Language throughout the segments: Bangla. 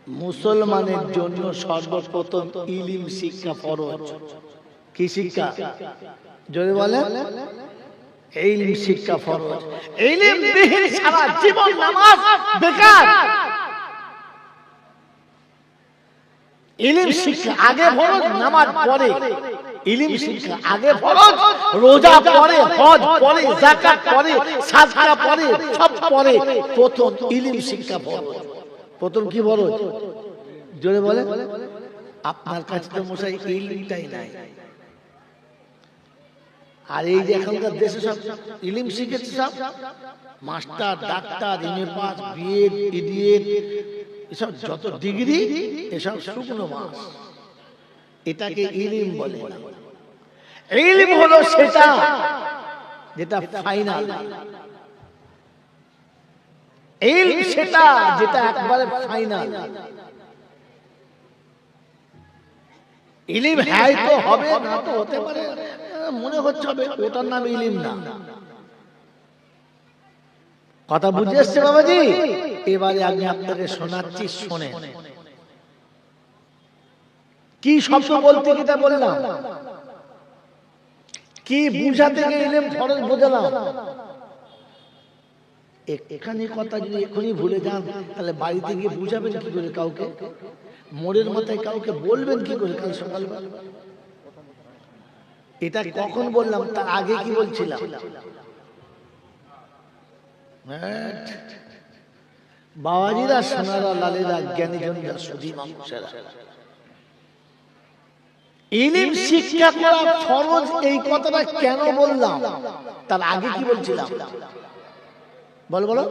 মুসলমানের জন্য সর্বপ্রথম ইলম শিক্ষা ফরজ। কি শিক্ষা? জোরে বলেন। ইলম শিক্ষা ফরজ। ইলম বিহীন সারা জীবন নামাজ বেকার। ইলম শিক্ষা আগে ফরজ, নামাজ পরে। ইলম শিক্ষা আগে ফরজ, রোজা পরে, হজ পরে, যাকাত পরে, সাদকা পরে, সব পরে। প্রথম ইলম শিক্ষা ফরজ। প্রথম কি ফরজ? জোরে বলে। আপনার কাছে তো মশাই ইলমটাই নাই। আর এই যে এখনকার দেশে সব ইলম শিখেছে, সব master, doctor, MA pass, BEd, ইডিএড, এসব যত ডিগ্রি, এসব শুকনো মাছ। এটাকে ইলম বলে না। ইলম হলো সেটা যেটা ফাইনাল। ইলম সেটা যেটা একবারে ফাইনাল। ইলম হ্যায় তো হবে, না তো হতে পারে, মনে হচ্ছে হবে, ওটার নাম ইলম না। কথা বুঝে এসছে বাবাজি? এবারে আমি আপনাকে শোনাচ্ছি, শোনেন। কি শব্দ বলতে গিয়ে বললাম, কি বুঝাতে গিয়ে ইলম ফরজ বোঝালাম। এখানে কথা যদি এখনই ভুলে যান, তাহলে বাড়িতে গিয়ে বুঝাবেন কি করে কাউকে? মোড়ের মাথায় কাউকে বলবেন কি করে কাল সকালবেলা? এটা কখন বললাম, তার আগে কি বলছিলাম? বাবাজিরা, সোনারা, লালেরা, জ্ঞানীজনরা, সুধী মানুষেরা, ইলম শিক্ষা করা ফরজ, এই কথাটা কেন বললাম? তার আগে কি বলছিলাম? বলো বলো।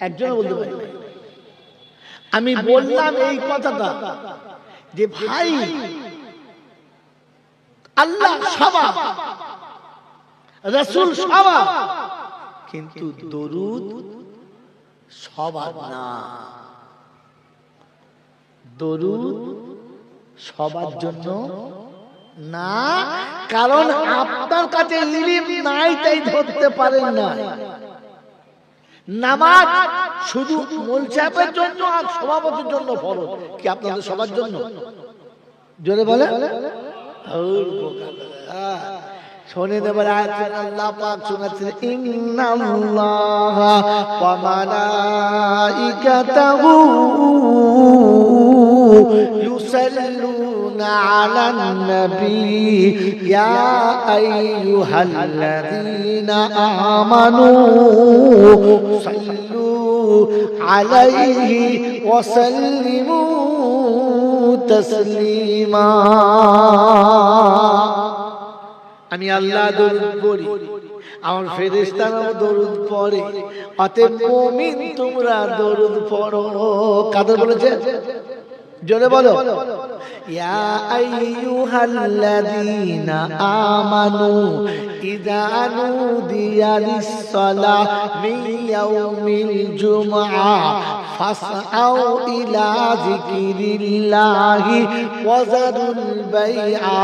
একজন বলতে পারি, আমি বললাম এই কথাটা যে ভাই, আল্লাহ সবার, রাসূল সবার, কিন্তু দরুদ সবার না। দরুদ সবার জন্য না, কারণ আপনার কাছে ইলম নাই, তাই ধরতে পারেন না। নামাজ শুধু মূল সাহেবের জন্য আর সভাপতির জন্য ফরজ। কি আপনাদের সবার জন্য? জোরে বলে। শোনেন এবার আয়াত, আল্লাহ পাক শোনাচ্ছেন, ইন্নাল্লাহা ওয়া মালাইকাতাহু ইউসাল্লুনা আলান নবী ইয়া আইয়ুহাল্লাযীনা আমানু সাল্লু আলাইহি ওয়া সাল্লিমু তাসলিমা। আমি আল্লাহ দরুদ পড়ি, আমার ফেরেশতারাও দরুদ পড়ে, অতএব মুমিন তোমরা দরুদ পড়ো। কাদের বলেছে? জোরে বলো। ইয়া আইয়ুহাল্লাযীনা আমানু ইযা নুদিয়া লিস-সালাহ মিন ইয়াউমিল জুমআ ফাসআউ ইলা যিকিরিল্লাহি ওয়া যারুল বাইআ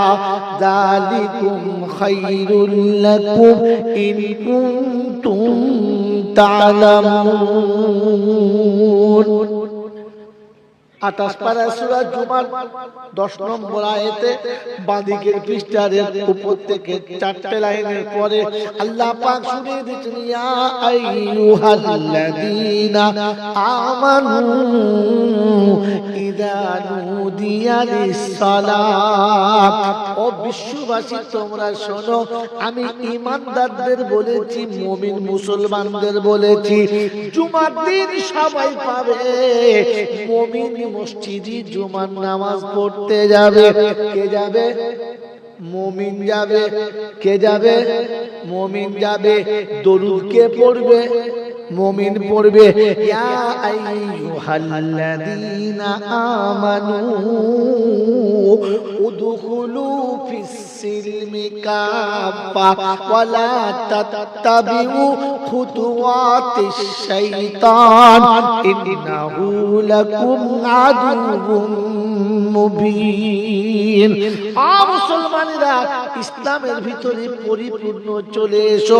যালিকুম খায়রুল লাকুম ইন কুনতুম তা'লামুন। 28 পারা সূরা জুমার 10 নম্বর আয়াতে বাঁদিকের পৃষ্ঠার উপর থেকে 4টে লাইনের পরে আল্লাহ পাক শুনিয়ে দিচ্ছেন, ইয়া আইয়ুহাল্লাযীনা আমানু ইযা নুদিয়া লিস-সালাহ। ও বিশ্ববাসী, তোমরা শোনো, আমি ঈমানদারদের বলেছি, মুমিন মুসলমানদের বলেছি, জুমার দিন সবাই পাবে। মুমিন মসজিদে জুমার নামাজ পড়তে যাবে। কে যাবে? মুমিন যাবে। কে যাবে? মুমিন যাবে। দরুদ কে পড়বে? মুমিন পড়বে। ইয়া আইয়ুহাল্লাযীনা আমানু উদখুলু ফিস-সিলমি কাফা ওয়া লা তাত্তাবিউ খুতুওয়াতিশ শাইতান ইন্নাহু লাকুম আদুউম মুবিন। মুসলমানেরা, ইসলামের ভিতরে পরিপূর্ণ চলে এসো,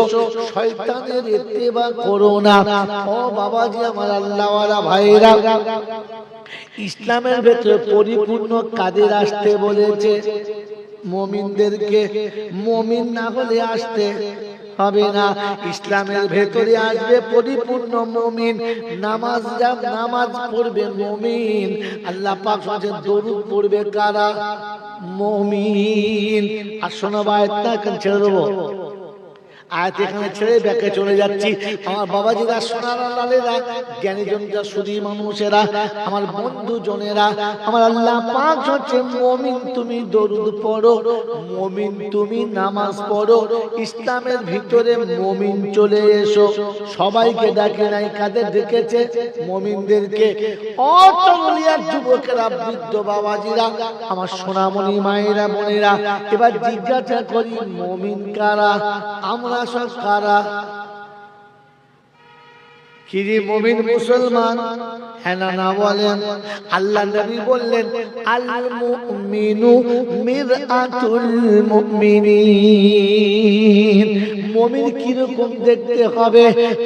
শয়তানের ইত্তেবা করো না। ও বাবাজি আমার আল্লাহওয়ালা ভাইরা, ইসলামের ভেতরে পরিপূর্ণ কাদের আসতে বলেছে? মুমিনদেরকে। মুমিন না হলে আসতে হবে না। ইসলামের ভেতরে আসবে পরিপূর্ণ মুমিন। নামাজ পড়বে মুমিন। আল্লাহ পাক বলেন দরুদ পড়বে কারা? মুমিন। আর শোনো আয়াতটা ছেড়ে দেবো, আয়াত এখানে ছেড়ে ব্যাকে চলে যাচ্ছি। আমার বাবাজিরা, সোনার লালেরা, জ্ঞানীজনরা, সুধী মানুষেরা, আমার বন্ধু জনেরা, আমার আল্লাহ পাক হচ্ছে মুমিন তুমি দরুদ পড়ো, মুমিন তুমি নামাজ পড়ো। ইসলামের ভিতরে মুমিন চলে এসো। সবাইকে ডাকে নাই, কাদের ডেকেছে? মুমিনদেরকে। অটলিয়ার যুবকেরা, বৃদ্ধ বাবাজিরা, আমার সোনামণি মায়েরা, বোনেরা, এবার জিজ্ঞাসা করি মুমিন কারা? আমরা সব কারা? কি মুমিন মুসলমান? হ্যাঁ না বলেন? আল্লাহ নবী বললেন আল মুমিনু মিরআতুল মুমিনিন। মুমিন কিরকম দেখতে হবে?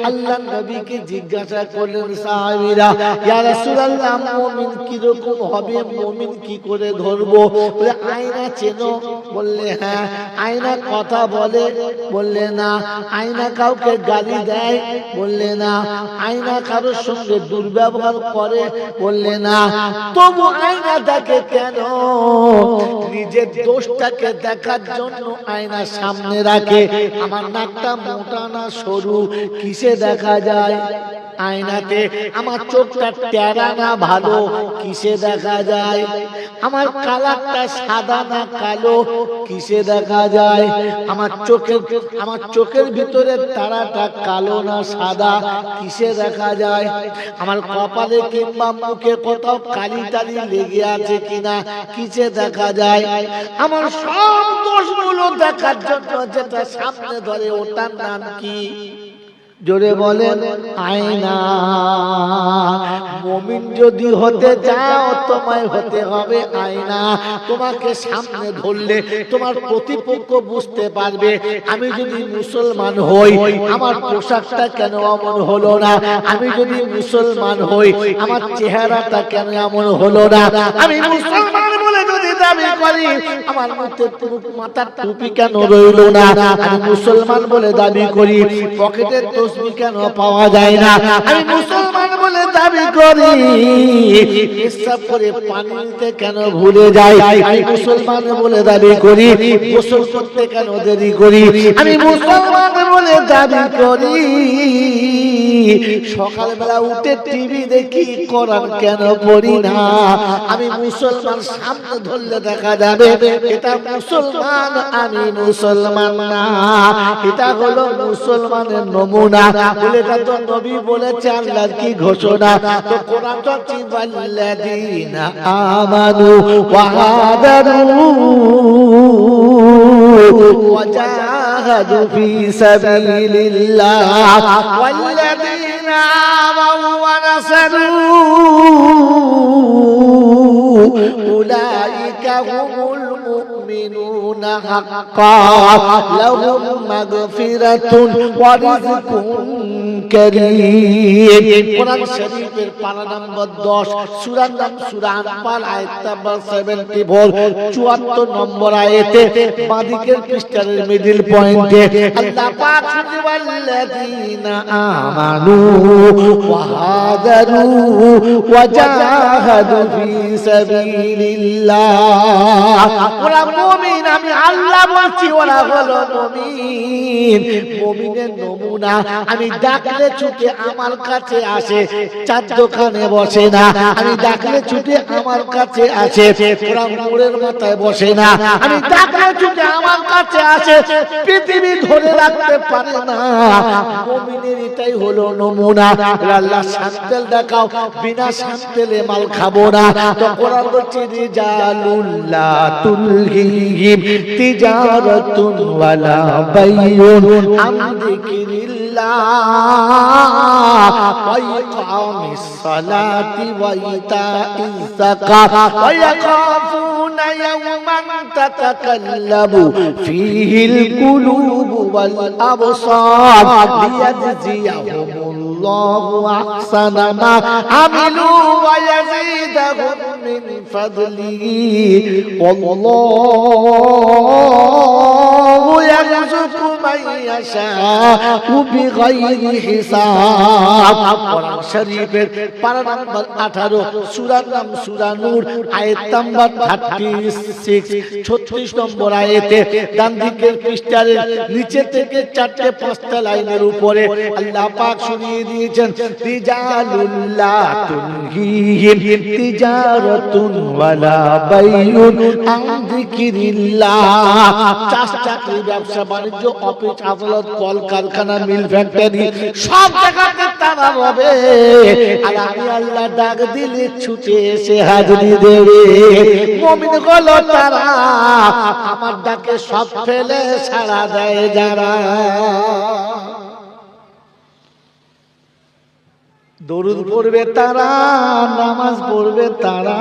আল্লাহ নবীকে জিজ্ঞাসা করলেন সাহাবীরা, ইয়া রাসূলুল্লাহ মুমিন কিরকম হবে? মুমিন কি করে ধরবো? বলে আয়না চেনো? বললে হ্যাঁ। আয়না কথা বলে? বললে না। আয়না কাউকে গালি দেয়? বললে না। আয়না কারোর সঙ্গে দুর্ব্যবহার করে? বললে না। তবু আয়না দেখে কেন? নিজের দোষটাকে দেখার জন্য আয়না সামনে রাখে। আমার নাকটা মোটা না সরু, কিসে দেখা যায়? আয়নাতে। আমার চোখটা টেরা না ভালো, কিসে দেখা যায়? আমার কালারটা সাদা না কালো, কিসে দেখা যায়? আমার চোখের ভিতরে তারাটা কালো না সাদা, কিসে দেখা যায়? আমার কপালে কিংবা মুখে কোথাও কালি টালি লেগে আছে কিনা, কিসে দেখা যায়? আমার সব দোষগুলো দেখার জন্য যেটা সামনে ধরে, ওটার নাম কি? জোরে বলেন, আয়না। মুমিন যদি হতে চাও, তোমায় হতে হবে আয়না। তোমাকে সামনে ধরলে তোমার প্রতিপক্ষ বুঝতে পারবে, আমি যদি মুসলমান হই আমার পোশাকটা কেন এমন হলো না? আমি যদি মুসলমান হই আমার চেহারাটা কেন এমন হলো না? আমি মুসলমান বলে যদি দাবি করি আমার মাথার টুপি কেন রইল না? আমি মুসলমান বলে দাবি করি পকেটের তসবিহ কেন পাওয়া যায় না? আমি মুসলমান বলে দাবি করি পেশাব করে পানিতে কেন ভুলে যাই? আমি মুসলমান বলে দাবি করি গোসল করতে কেন দেরি করি? আমি মুসলমান বলে দাবি করি সকালবেলা উঠে টিভি দেখি, কোরআন কেন পড়ি না? আমি মুসলমান, সামনে ধরলে দেখা যাবে এটা মুসলমান, আমি মুসলমান না। এটা হলো মুসলমানের নমুনা। বলে এটা তো নবী বলেছে, আল্লাহর কি ঘোষণা? তো কোরআন তো চিবাল্লাযিনা আমানু ওয়া হাদারু ওয়া জাহাদু ফি সাবিলিল্লাহ ওয়াল্লাযিনা আমানু ওয়া নাসারু উলাইকা হুমুল মুমিনুনা হাক্কান লাহুম মাগফিরাতুন ওয়া রিজকুন কারীম। কোরআন শরীফের পারা নম্বর 10, সূরার নাম সূরা আনফাল, আয়াত নম্বর 74, 74 নম্বর আয়াতে বাঁদিকের পৃষ্ঠার মিডল পয়েন্টে আল্লাহ পাক ওয়াল্লাযিনা আমানু ওয়া হাদারু ওয়া জাহাদু ফি সাবিলিল্লাহ। ওরা মুমিন, আমি আল্লাহ বলছি ওরা হলো মুমিন। মুমিনের নমুনা। আমি ডাকলে ছুটে আমার কাছে আসে, চার দোকানে বসে না। আমি ডাকলে ছুটে আমার কাছে আসে, ওরা মোড়ের মাথায় বসে না। আমি ডাকলে ছুটে আমার কাছে আসে, পৃথিবী ধরে রাখতে পারে না। মুমিনের এটাই হলো নমুনা। আল্লাহ শান্তেল দেখাও, বিনা শান্তেলে মাল খাবো না। তো কোরআন বলছে রিজালুল্লাহ তুলহিহিম তিজারাতুন ওয়ালা বাইউন আন যিকরিল্লাহ ওয়া ইকামিস সালাতি ওয়া ইতাইজ যাকাত ওয়া ইয়াখাফুনা ইয়াওমান তাতাকাল্লাবু ফীহিল কুলুবু ওয়াল আবসার লিয়াজজিয়াহুমুল্লাহু আহসানা মা আমিলু ওয়া ইয়াজিদাহুম মিন ফাদলিহি ওয়াল্লাহু ইয়ারযুকু মান ইয়াশাউ বিগাইরি হিসাব। কোরআন শরীফের পারা নাম্বার 18 সূরার নাম সূরা নূর আয়াত নাম্বার 36 36 নম্বর আয়াতে ডান দিকের পৃষ্ঠার নিচে থেকে 4টে 5টা লাইনের উপরে আল্লাহ পাক শুনিয়ে দিয়েছেন রিজালুল্লাহ তুলহিহিম তিজারাতুন ওয়ালা বাইউন আন যিকরিল্লাহ। চাকরি ব্যবসা বাণিজ্য অফিস আদালত কলকারখানা মিল ফ্যাক্টরি সব জায়গাতে তারা রবে আর আমি আল্লাহ ডাক দিলে ছুটে এসে হাজিরি দেবে। মুমিন হলো তারা আমার ডাকে সব ফেলে সাড়া দেয় যারা। দরুদ পড়বে তারা, নামাজ পড়বে তারা,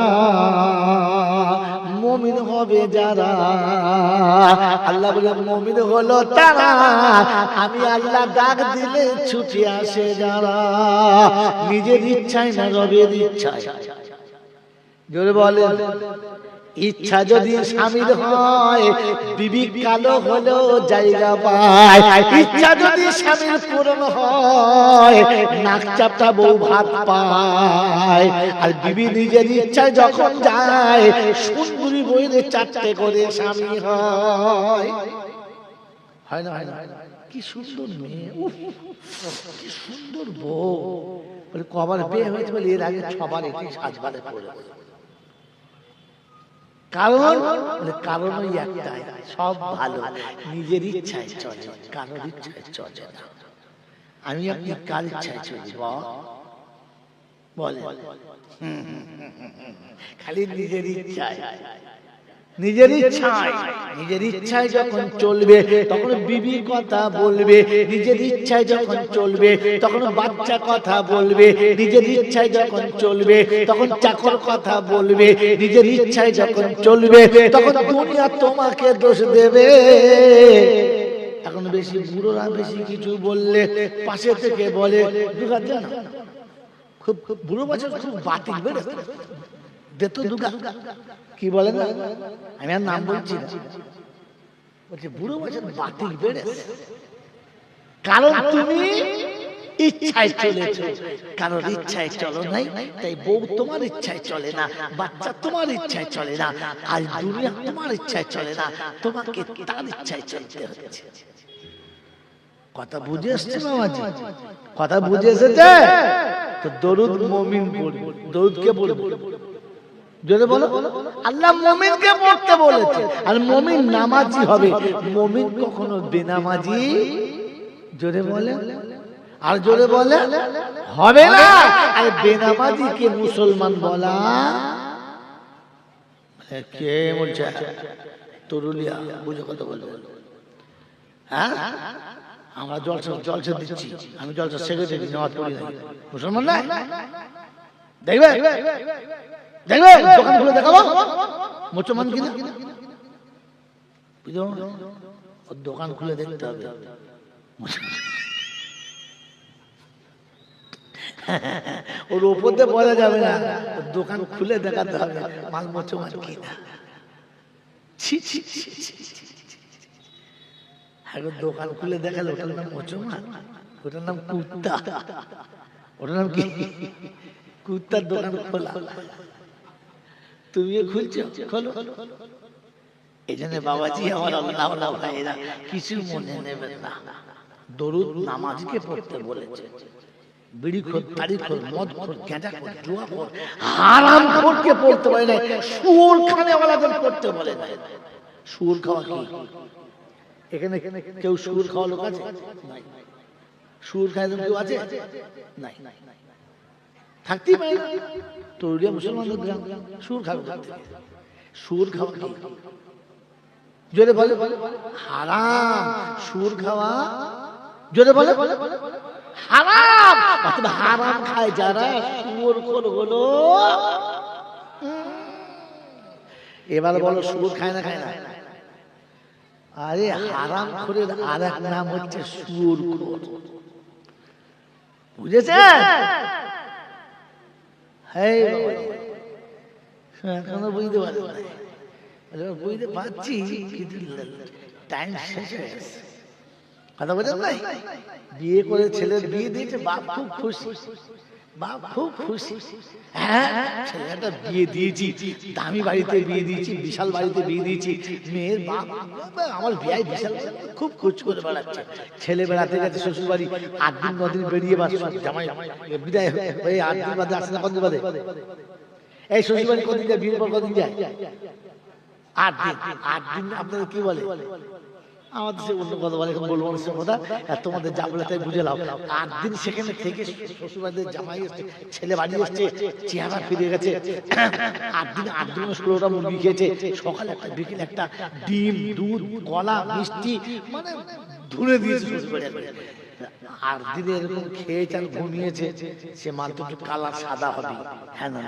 মুমিন হবে যারা। আল্লাহ বলে মুমিন হলো তারা আমি আল্লাহ ডাক দিলে ছুটে আসে যারা। নিজের ইচ্ছায় না রবের ইচ্ছায়। জোরে বলেন ইচ্ছা যদি শামিল হয় বিবি কালো হলেও জায়গা পায়। ইচ্ছা যদি শামিল পূরণ হয় নাক চাপটা বউ ভাত পায়। আর বিবি নিজের ইচ্ছায় যখন যায় সুন্দরী বইরে 4টে করে স্বামী হয়। হয় না? কি সুন্দর মেয়ে, কি সুন্দর বউ। বলে কবার বিয়ে হয়েছে? বলে এর আগে 6বার এটি 7বারে পড়ে। কারণ ওই একটাই, সব ভালো নিজের ইচ্ছায় চলে, কারোর ইচ্ছায় চলে না। আমি আপনি কার ইচ্ছায় চলি বলে? খালি নিজের ইচ্ছায়। নিজের ইচ্ছায় যখন চলবে তখন বিবি কথা বলবে, নিজের ইচ্ছায় যখন চলবে তখন বাচ্চা কথা বলবে, নিজের ইচ্ছায় যখন চলবে তখন চাকর কথা বলবে, নিজের ইচ্ছায় যখন চলবে তখন দুনিয়া তোমাকে দোষ দেবে। এখন বেশি বুড়োরা বেশি কিছু বললে পাশে থেকে বলে খুব বুড়ো বছর খুব বাতিল বেড়ে দেতো দুগা কি বলে না, আমি আর নাম বলছি না, বলছে বুড়ো বছর বাতিল বেড়ে। কারণ তুমি ইচ্ছায় চলেছো, কারোর ইচ্ছায় চলো নাই, তাই বউ তোমার ইচ্ছায় চলে না, বাচ্চা তোমার ইচ্ছায় চলে না, আজ দুনিয়া তোমার ইচ্ছায় চলে না, তোমাকে তার ইচ্ছায় চলতে হচ্ছে। কথা বুঝে এসছে মামাজি? কথা বুঝে এসেছে তো দরুদ মুমিন পড়বে। দরুদ কে বলবো? জোরে বলো। আল্লাহ মুমিনকে পড়তে বলেছে, আর মুমিন নামাজি হবে। মুমিন কখনো বেনামাজি, জোরে বলে, আর জোরে বলে, হবে না। আর বেনামাজিকে মুসলমান বলা কে বলছে? তরুলিয়া বুঝে কথা বলবো। হ্যাঁ, আমরা জলসা দিচ্ছি, আমি জলসা সেক্রেটারি, নামাজ পড়ি না, মুসলমান না। দেখবে দেখবে দোকান খুলে দেখাবো মুসলমান কিনা, দোকান খুলে দেখতে হবে। ওর উপর দিয়ে বলা যাবে না, দোকান খুলে দেখাতে হবে মাল মুসলমান কিনা। এখন দোকান খুলে দেখালে ওটার নাম মুসলমান, ওটার নাম কুত্তা। ওটার নাম কি? কুত্তার দোকান খোলা। তুমিও খুলছো, খোলো। এই জন্য বাবাজি আমার আল্লাহ ভাইরা কিছু মনে নেবেন না। দরুদ নামাজকে পড়তে বলেছে। বিড়ি খোর, তাড়ি খোর, মদ খোর, গাঁজা খোর, জুয়া খোর, হারাম খোরকে পড়তে বলে না, সুর খানেওয়ালাদের পড়তে বলে না। সুর খাওয়া কি? এখানে কেউ সুর খাওয়া লোক আছে? নাই। সুর খায় কেউ আছে? নাই। থাকতেই পারে না। তরুলিয়া মুসলমানদের গ্রাম, সুর খাবে। সুর খাওয়া কি? জোরে বলে হারাম। সুর খাওয়া জোরে বলে হারাম। অর্থাৎ হারাম খায় যারা সুর হলো। এবার বলো সুর খায় না খায় না? আরে হারাম খোরের আর এক নাম হচ্ছে সুর খোর, বুঝেছেন? এখনো বুঝতে পারবে না? বুঝতে পারছি কিন্তু টাইম শেষ হয়ে গেছে। কথা বলেন নাই? বিয়ে করে ছেলের বিয়ে দিয়েছে, বাপ খুব খুশি, বাপ খুব খুশি। হ্যাঁ, ছেলেটা বিয়ে দিয়েছি, দামি বাড়িতে বিয়ে দিয়েছি, বিশাল বাড়িতে বিয়ে দিয়েছি। মেয়ের বাপ আমার বিয়ে বিশাল, খুব খোঁজ করে বেড়াচ্ছে। ছেলে বেড়াতে গেছে শ্বশুর বাড়ি, 8 দিন 9 দিন বেরিয়ে জামাই বিদায় হয়ে 8 দিন বাদে আসে না, কতদিন বাদে? এই শ্বশুর বাড়ি কদিন যায়? বিয়ের পর কদিন যায়? 8 দিন। 8 দিন আপনাদের কি বলে? আমাদের সে অন্য কথা বলে, বলবো না সে কথা। তোমাদের যা বলে তাই বুঝে নাও। 8 দিন সেখানে থেকে শ্বশুর বাড়িতে জামাই এসছে, ছেলে বাড়ি এসছে, চেহারা ফিরে গেছে। 8 দিন 16টা মুরগি খেয়েছে, সকালে একটা বিকেল একটা, ডিম দুধ কলা মিষ্টি মানে ধুলে দিয়েছে শ্বশুর বাড়ি। 8 দিনে এরকম খেয়েছে আর ঘুমিয়েছে, সে মাল তো একটু কালার সাদা হবে। হ্যাঁ না,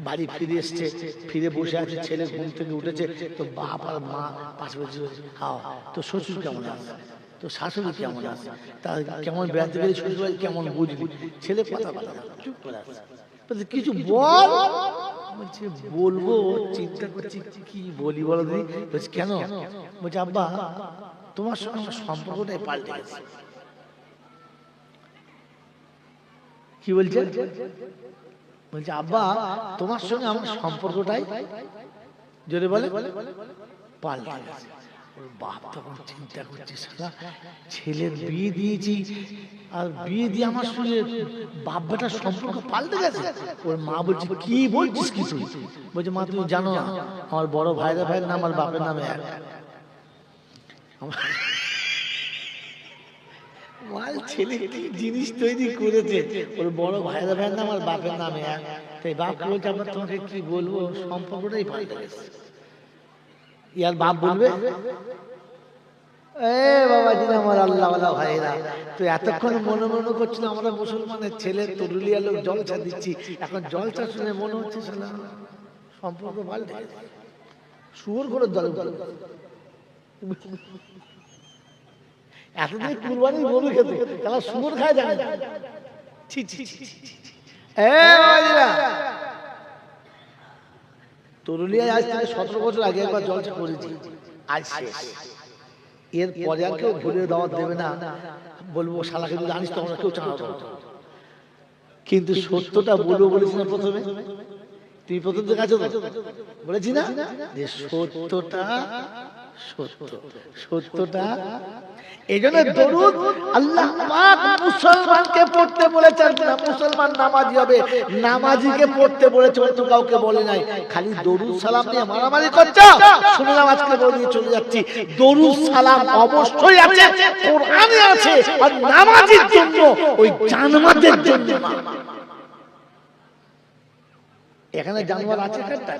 বাড়ি ফিরে এসছে, ফিরে বসে আছে, ছেলে ঘুম থেকে উঠেছে, তো বাপ আর মা পাশে বসে, হাও তো শ্বশুর কেমন আছে, তো শাশুড়ি কেমন আছে, তার কেমন বেড়াতে গেলে শ্বশুর বাড়ি কেমন বুঝলি? ছেলে কথা বলে না, চুপ করে আছে। কিছু বল, বলছে বলবো চিন্তা করছি কি বলি বলো দিদি। বলছে কেন? বলছে আব্বা তোমার সঙ্গে আমার সম্পর্কটাই পাল্টে গেছে। কি বলছে? বলছে আব্বা তোমার সঙ্গে আমার সম্পর্কটাই, জোরে বলে, পাল্টে গেছে। ওর বাপ তখন চিন্তা করছে, শালা ছেলের বিয়ে দিয়েছি আর বিয়ে দিয়ে আমার সঙ্গে বাপ বেটার সম্পর্ক পাল্টে গেছে। ওর মা বলছে কি বলছিস কি তুই? বলছে মা তুমি জানো না আমার বড় ভাইয়ের নাম আমার বাপের নামে এক। মাল ছেলে কি জিনিস তৈরি করেছে, ওর বড় ভাইয়ের নাম আর বাপের নামে এক। তাই বাপ বলছে আমরা তোমাকে কি বলবো, সম্পর্কটাই পাল্টে গেছে। ইয়ার বাপ বলবে এ বাবাজি আমার আল্লাহওয়ালা ভাইরা, তো এতক্ষণ মনে মনে করছিল আমরা মুসলমানের ছেলে, তরুলিয়া লোক জলসা দিচ্ছি, এখন জলসা শুনে মনে হচ্ছে সম্পর্ক পাল্টে গেছে। শুয়োর করে দল এতদিন কুরবানি গরু খেতে, তারা শুয়োর খায় জানে না। তরুলিয়ায় আজ থেকে 17 বছর আগে একবার জলসা করেছি, আজ শেষ। এর পরে আর কেউ ঘুরে দাওয়াত দেবে না, বলবো শালাকে যদি আনিস তো আমরা কেউ চাঁদা দেবো। কিন্তু সত্যটা বলবো বলেছি না প্রথমে? তুমি প্রথম থেকে আছো তো? বলেছি না যে সত্যটা সত্য, সত্যটা। এই জন্য দরুদ আল্লাহ পাক মুসলমানকে পড়তে বলেছেন না, মুসলমান নামাজি হবে, নামাজিকে পড়তে বলেছে, অন্য কাউকে বলে নাই। খালি দরুদ সালাম নিয়ে মারামারি করছো। শুনলাম আজকে বলে চলে যাচ্ছি, দরুদ সালাম অবশ্যই আছে, কোরআনে আছে, আর নামাজির জন্য, ওই জানমাতের জন্য না। এখানে জানোয়ার আছে কারটা?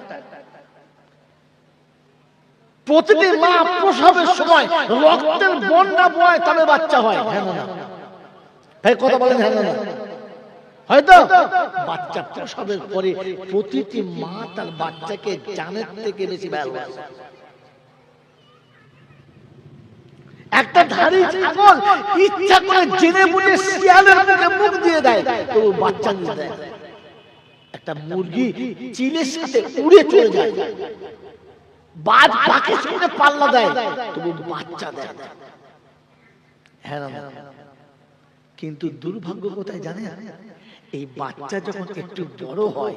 প্রতিটি মা প্রসবের সময় রক্তের বন্যা বয় তবে বাচ্চা হয়। হ্যাঁ না? ভাই কথা বলেন হ্যাঁ না? হয়তো বাচ্চা প্রসবের পরে প্রতিটি মা তার বাচ্চাকে জানের থেকে বেশি ভালোবাসে। একটা ধাড়ি ছাগল ইচ্ছা করে জেনে বুঝে শিয়ালের মুখে মুখ দিয়ে দেয়, তো বাচ্চা দিয়ে দেয়। একটা মুরগি চিলের সাথে উড়ে চলে যায়, বাজ পাখির সঙ্গে পাল্লা দেয়, তবু বাচ্চা দেয়। হ্যাঁ না? কিন্তু দুর্ভাগ্য কোথায় জানে? এই বাচ্চা যখন একটু বড় হয়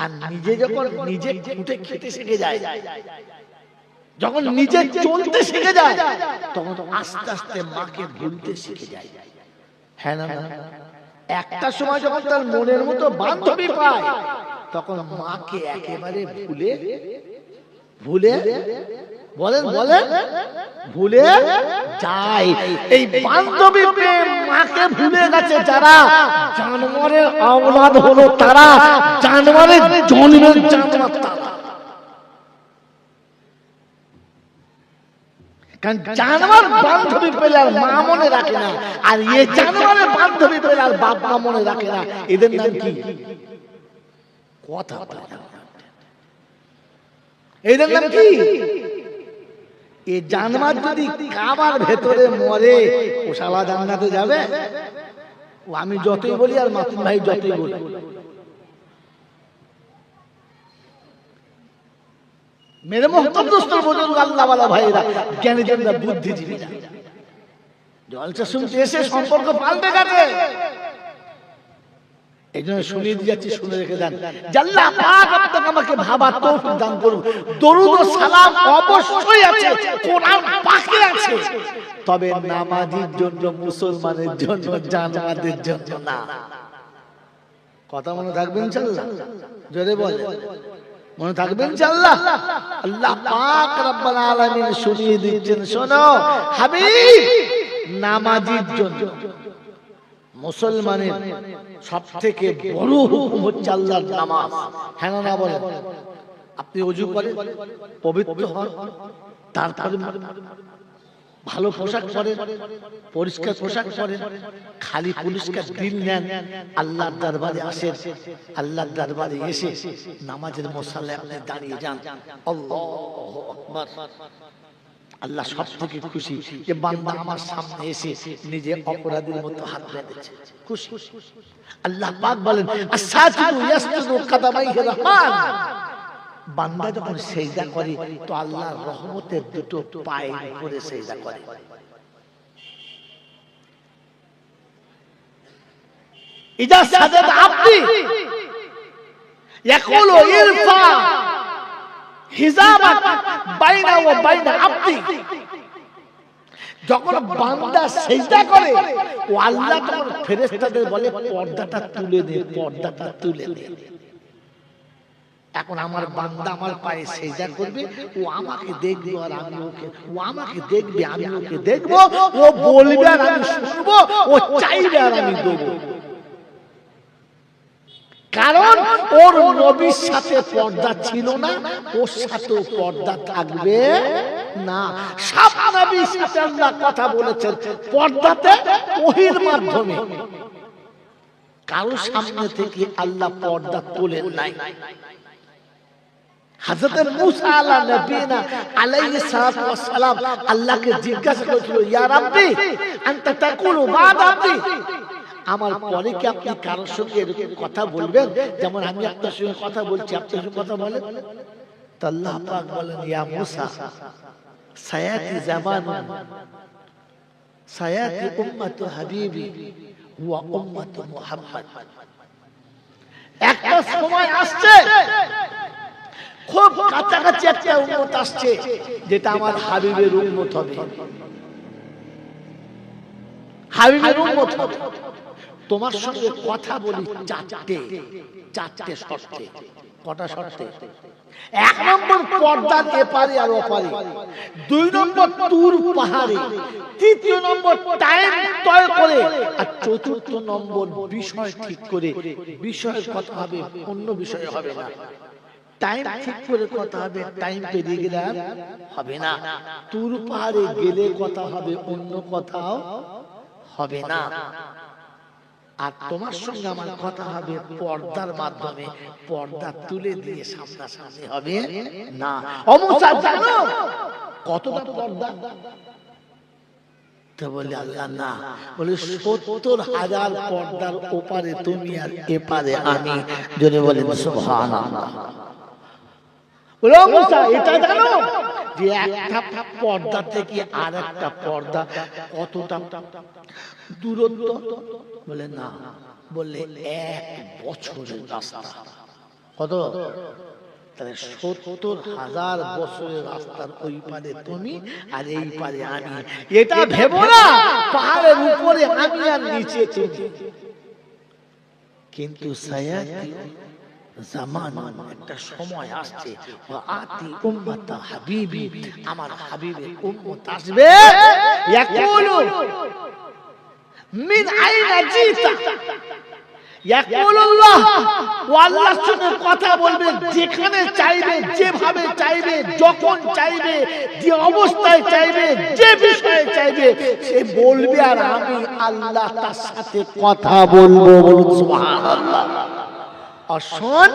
আর নিজে যখন নিজে ফুটে খেতে শিখে যায়, যখন নিজে চলতে শিখে যায়, তখন আস্তে আস্তে মাকে ভুলতে শিখে যায়। হ্যাঁ না? একটা সময় যখন তার মনের মতো বান্ধবী পায়, তখন মাকে একেবারে ভুলে বলেন ভুলে যায়। এই বান্ধবী প্রেম মাকে ভুলে গেছে যারা, জানোয়ারের আওলাদ হলো তারা, জানোয়ারের জন্মের জানোয়ার তারা। কারণ জানোয়ার বান্ধবী পেলে আর মা মনে রাখে না, আর এ জানোয়ারের বান্ধবী পেলে আর বাপ মা মনে রাখে না। এদের নাম কি? কথা বলে না। এদের নাম কি? এই জানোয়ার যদি কাবার ভেতরে মরে, ও শালা জান্নাতে যাবে? ও আমি যতই বলি আর মাতুম ভাই যতই বলি, মেরে মোহতরম দোস্তর বুজুর্গ আল্লাহ ওয়ালা ভাইরা, জ্ঞানী জনরা, বুদ্ধিজীবীরা, জলসা শুনতে এসে সম্পর্ক পাল্টে গেছে। এই জন্য শুনিয়ে দিয়ে যাচ্ছি, শুনে রেখে দেন। আল্লাহ পাক আপনাকে আমাকে ভাবার তৌফিক দান করুন। দরুদ ও সালাম অবশ্যই আছে, কোরআন পাকে আছে, তবে নামাজির জন্য, মুসলমানের জন্য, জানোয়ারদের জন্য না। কথা মনে থাকবে ইনশাআল্লাহ? জোরে বল, মনে থাকবে ইনশাআল্লাহ? আল্লাহ পাক রব্বুল আলামিন শুনিয়ে দিচ্ছেন, শোনো হাবিব, নামাজির জন্য, মুসলমানের সবথেকে বড় হুকুম হচ্ছে আল্লাহর নামাজ। হ্যাঁ না বলেন? আপনি ওযু করেন, পবিত্র হন, তারপরে ভালো পোশাক পরেন, পরিষ্কার পোশাক পরেন, খালি পরিষ্কার দিল নেন, আল্লাহর দরবারে আসেন, আল্লাহর দরবারে এসে নামাজের মুসাল্লায় আপনি দাঁড়িয়ে যান। আল্লাহু আকবার। আল্লাহ সব থেকে খুশি যে বান্দা আমার সামনে এসে নিজে অপরাধীর মতো হাত বেঁধেছে, খুশি। আল্লাহ পাক বলেন, আস-সাজিদু ইয়াসজুদু কাদামাইহি রাহমান। বান্দা যখন সিজদা করে তো আল্লাহর রহমতের দুটো পায়ের উপরে সিজদা করে। ইজা সাজাদা আবদি ইয়াকুলু ইরফা হিজাবাক বাইনা ওয়া বাইনা আবদি। যখন বান্দা সিজদা করে, ও আল্লাহ তখন ফেরেশতাদের বলে, পর্দাটা তুলে দে, পর্দাটা তুলে দে। এখন আমার বান্দা আমার পায়ে সিজদা করবে, ও আমাকে দেখবে আর আমি ওকে, ও আমাকে দেখবে আমি ওকে দেখবো, ও বলবে আর আমি শুনবো, ও চাইবে আর আমি দেবো। কারণ ওর নবীর সাথে পর্দা ছিল না, ওর সাথেও পর্দা থাকবে না। সব নবীর সাথে আল্লাহ কথা বলেছেন পর্দাতে, ওহীর মাধ্যমে। কারো সামনে থেকে আল্লাহ পর্দা তোলেন নাই। হযরত মূসা আলাইহিস সালাতু ওয়াস সালাম আল্লাহকে জিজ্ঞাসা করেছিল, ইয়া রাব্বি আনতা তাকুলু বা'দা আবদি, আমার পরে কি আপনি কারোর সঙ্গে এরকম কথা বলবেন যেমন আমি আপনার সঙ্গে কথা বলছি, আপনার সঙ্গে কথা বলেন? তো আল্লাহ পাক বলেন, ইয়া মূসা সায়াতি জামানুন সায়াতি উম্মাতু হাবিবি ওয়া উম্মাতু মুহাম্মদ। একটা সময় আসছে, খুব কাছাকাছি একটা উম্মত আসছে, যেটা আমার হাবিবের উম্মত হবে, হাবিবের উম্মত হবে। তোমার সঙ্গে কথা বলি চারটে শর্তে। কটা শর্তে? 1 নম্বর পর্দার এপারে আর ওপারে, 2 নম্বর তুর পাহাড়ে, 3 নম্বর টাইম তয় করে, আর 4 নম্বর বিষয় ঠিক করে। বিষয়ের কথা হবে, অন্য বিষয় হবে না। টাইম ঠিক করে কথা হবে, টাইম পেরিয়ে গেলে আর হবে না। তুর পাহাড়ে গেলে কথা হবে, অন্য কথাও হবে না। আর তোমার সঙ্গে আমার কথা হবে পর্দার মাধ্যমে, পর্দা তুলে দিয়ে সামনাসামনি হবে না। অমুসা জানো কতটা পর্দা? তো বলে আল্লাহ না, বলে 70,000 পর্দার ওপারে তুমি আর এপারে আমি। জোরে বলেন সুবহানাল্লাহ। বলে মুসা এটা জানো যে একটা পর্দা থেকে আর একটা পর্দা কতটা দূরত্ব? বলে না। বলে 1 বছরের রাস্তা। কত? তাহলে 70,000 বছরের রাস্তার ওই পারে তুমি আর এই পারে আমি। এটা ভেবো না পাহাড়ের উপরে আমি আর নিচে তুমি। কিন্তু সায়াতি জামান, একটা সময় আসছে, আতি উম্মতা হাবিবি, আমার হাবিবের উম্মত আসবে, ইয়াকুলু মিন আইনা জিতা, ইয়াকুলুল্লাহ, ও আল্লাহর সঙ্গে কথা বলবে যেখানে চাইবে, যেভাবে চাইবে, যখন চাইবে, যে অবস্থায় চাইবে, যে বিষয়ে চাইবে সে বলবে, আর আমি আল্লাহ তার সাথে কথা বলবো। বলুন সুবহানাল্লাহ। অশন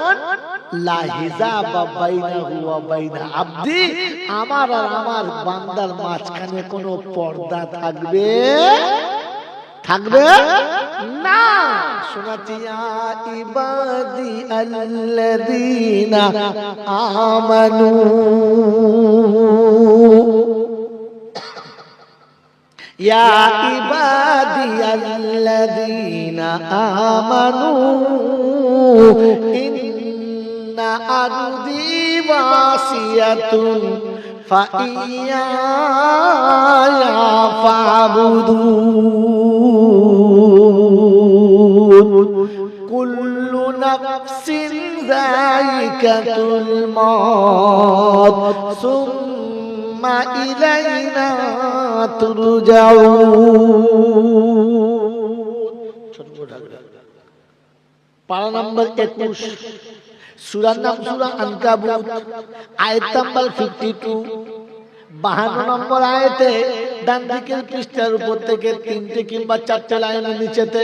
লা হিজাবা বাইনাহু ওয়া বাইনা আবদি, আমার আর আমার বান্দার মাঝখানে কোনো পর্দা থাকবে না। শোনাচ্ছি, ইয়া ইবাদি আল্লাযীনা আমানু, ইয়া ইবাদি আল্লাযীনা আমানু ইন্না আরদি ওয়াসিয়াতুন ফাইয়া ফাবুদুন, কুল্লু নাফসিন যায়িকাতুল মাউত সুম্মা ইলাইনা তুরজাউন। পারা নম্বর 21, সূরার নাম সূরা আনকাবুত, আয়াত নাম্বার 52। 52 নম্বর আয়াতে ডান দিকের পৃষ্ঠার উপর থেকে 3টে কিংবা 4টে লাইনের নিচেতে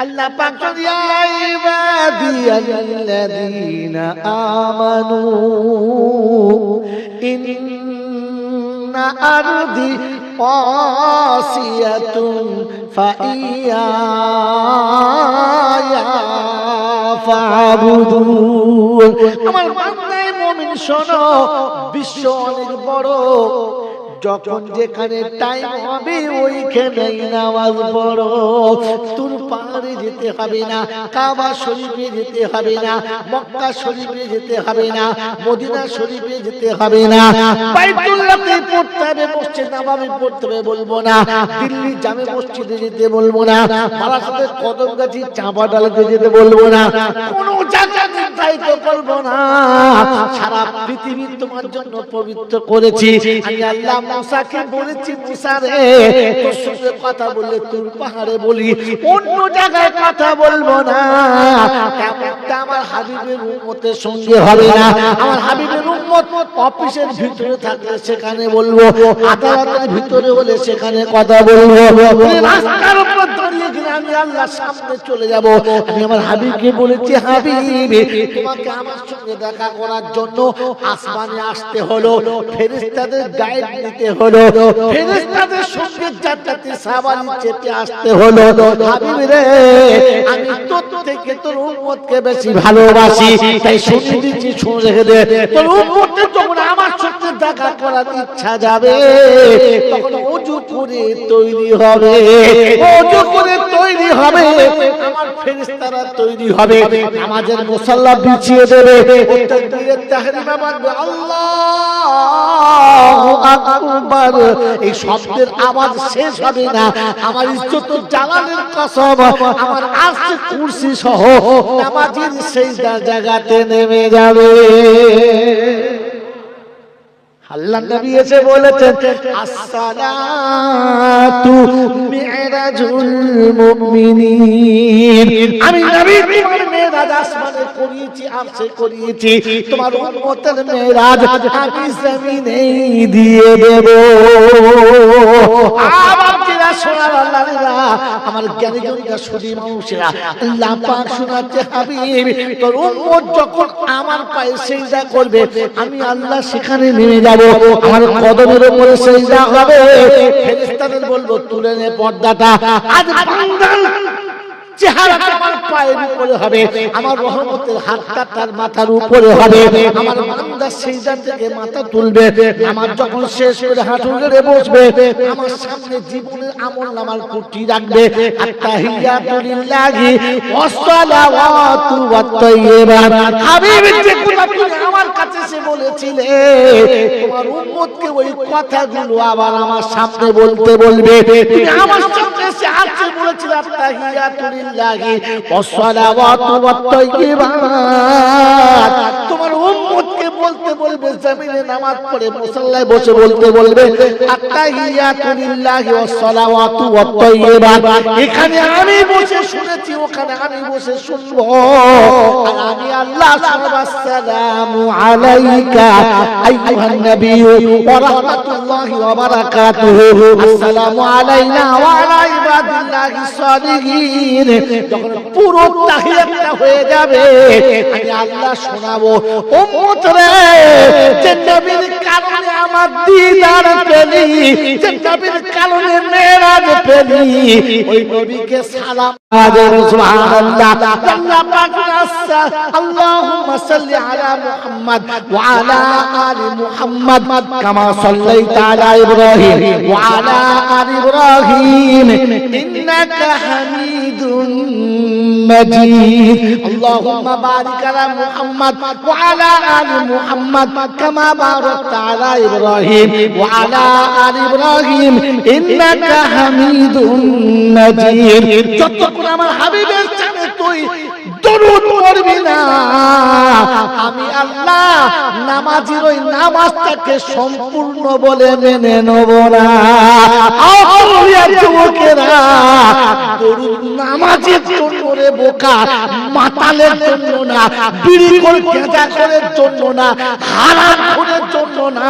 আল্লাহ পাক ইয়া ইবাদিয়াল্লাযীনা আমানু ইন্না আরদি ওয়াসিয়াতুন ফাইয়া ফাবুদুন। আমার বান্দায়ে মুমিন শোনো, বিশ্ব অনেক বড়, যখন যেখানে টাইম হবে ওইখানেই নামাজ পড়ো। তুর পাহাড়ে যেতে হবে না, কাবা শরীফে যেতে হবে না, মক্কা শরীফে যেতে হবে না, মদিনা শরীফে যেতে হবে না, বাইতুল্লাহতে পড়তে হবে, মসজিদ নববী পড়তে হবে বলবো না, দিল্লি জামে মসজিদে যেতে বলবো না, বারাসাতের কদমগাছি চাঁপা ডালাতে যেতে বলবো না, কোনো জায়গা নির্ধারিত করবো না। সারা পৃথিবী তোমার জন্য পবিত্র করেছি আমি আল্লাহ। মুসাকে বলেছি, মুসা রে তোর সঙ্গে কথা বললে তুর পাহাড়ে বলি, অন্য জায়গায় কথা বলবো না। এমনটা আমার হাবিবের উম্মতের সঙ্গে হবে না। আমার হাবিবের উম্মত অফিসের ভিতরে থাকলে সেখানে বলবো, আদালতের ভিতরে হলে সেখানে কথা বলবো, রাস্তার উপর দাঁড়িয়ে গেলে আমি আল্লাহর সামনে চলে যাব। আমি আমার হাবিবকে বলেছি, হাবিব তোমাকে আমার সঙ্গে দেখা করার জন্য আসমানে আসতে হলো, ফেরেশতাদের গাইড নিতে হলো, ফেরেশতাদের সঙ্গে যাত্রাতে সাওয়ারি চেপে আসতে হলো। হাবিব রে, আমি তোর থেকে তোর উম্মতকে বেশি ভালোবাসি, তাই শুনে দিচ্ছি, শুনে রেখে দে। তোর উম্মতের যখন আমার সঙ্গে দেখা করার ইচ্ছা যাবে, তখন ওযু করে তৈরি হবে, ওযু করে তৈরি হবে, আমার ফেরেশতারা তৈরি হবে, নামাজের মুসাল্লা বিছিয়ে দেবে, তাকবীরের তাহরিমা বলবে আল্লাহু আকবার। এই শব্দের আওয়াজ শেষ হবে না। আমার ইজ্জত জালালের কসম, আমার আরশ কুরসি সহ নামাজের সেজদা জায়গাতে নেমে যাবে। আল্লাহ নবী এসে বলেছেন, আসসালাতু মিরাজুল মুমিনিন। আমি নবী তোমার মেরাজ আসমানে করিয়েছি, আরশে করিয়েছি, তোমার উম্মতের মেরাজ আমি জমিনেই দিয়ে দেব। আবার যারা শোনার আল্লাহরা, আমার জ্ঞানীজনরা, সুধী মানুষেরা, আল্লাহ পাক শোনাচ্ছে, হাবিব তোর উম্মত যখন আমার পায়ে সিজদা করবে, আমি আল্লাহ সেখানে নেমে যাব, আমার কদমের উপরে সিজদা হবে। ফেরেশতাদের বলবো, তুলে নে পর্দাটা, আজ বান্দার চেহারাটা আমার পায়ের উপরে হবে, আমার রহমতের হাতটা তার মাথার উপরে হবে, আমার বান্দা সিজদা থেকে মাথা তুলবে, আমার যখন শেষ করে হাঁটু গেড়ে বসবে, আমার সামনে জীবনের আমলনামার কুটি রাখবে, আত্তাহিয়াতু লিল্লাহি ওয়াস সালাওয়াতু ওয়াত তাইয়্যিবাত। হাবিব যে কথা তুমি আমার কাছে এসে বলেছিলে, তোমার উম্মতকে ওই কথাগুলো আবার আমার সামনে বলতে বলবে। তুমি আমার সামনে এসে আজকে বলেছিলে, আত্তাহিয়াতু লিল্লাহি ওয়াস সালাওয়াতু ওয়াত তাইয়্যিবাত। তোমার উম্মতকে বলতে বলবে, জমিনে নামাজ পড়ে মুসাল্লায় বসে বলতে বলবে আত্তাহিয়াতু লিল্লাহি ওয়াস সালাওয়াতু ওয়াত তাইয়্যিবাত। এখানে আমি বসে শুনেছি, ওখানে আমি বসে শুনবো, আর আমি আল্লাহ আসসালামু আলাইকা আইয়ুহান নাবিয়্যু ওয়া রাহমাতুল্লাহি ওয়া বারাকাতুহু, আসসালামু আলাইনা ওয়া আলা ইবাদিল্লাহিস সালিহিন। যখন পুরো তাহিয়াতটা হয়ে যাবে আমি আল্লাহ শোনাবো, উম্মত রে, যে নবীর কারণে আমার দিদার পেলি, যে নবীর কারণে মেরাজ পেলি, ওই নবীকে সালাম। সুবহানাল্লাহ। আল্লাহ পাক রাসা, আল্লাহুম্মা সাল্লি আলা মুহাম্মাদ ওয়া আলা আলি মুহাম্মাদ কামা সাল্লাইতা আলা ইব্রাহিম ওয়া আলা আলি ইব্রাহিম ইন্নাকা হামিদুম মাজিদ। আল্লাহুম্মা বারিক আলা মুহাম্মাদ ওয়া আলা আলি মুহাম্মাদ কামা বারাকতা আলা ইব্রাহিম ওয়া আলা আলি ইব্রাহিম ইন্নাকা হামিদুম মাজিদ। যতক্ষণ আমার হাবিবের জানে তুই দরুদ পড়বি না, আমি আল্লাহ নামাজের ওই নামাজটাকে সম্পূর্ণ বলে মেনে নেব না। আউলিয়া যুবকেরা, দরুদ নামাজের জন্য রে বোকা, মাতালের জন্য না, বিড়ি করে গাঁজা করার জন্য না, হারাম করার জন্য না,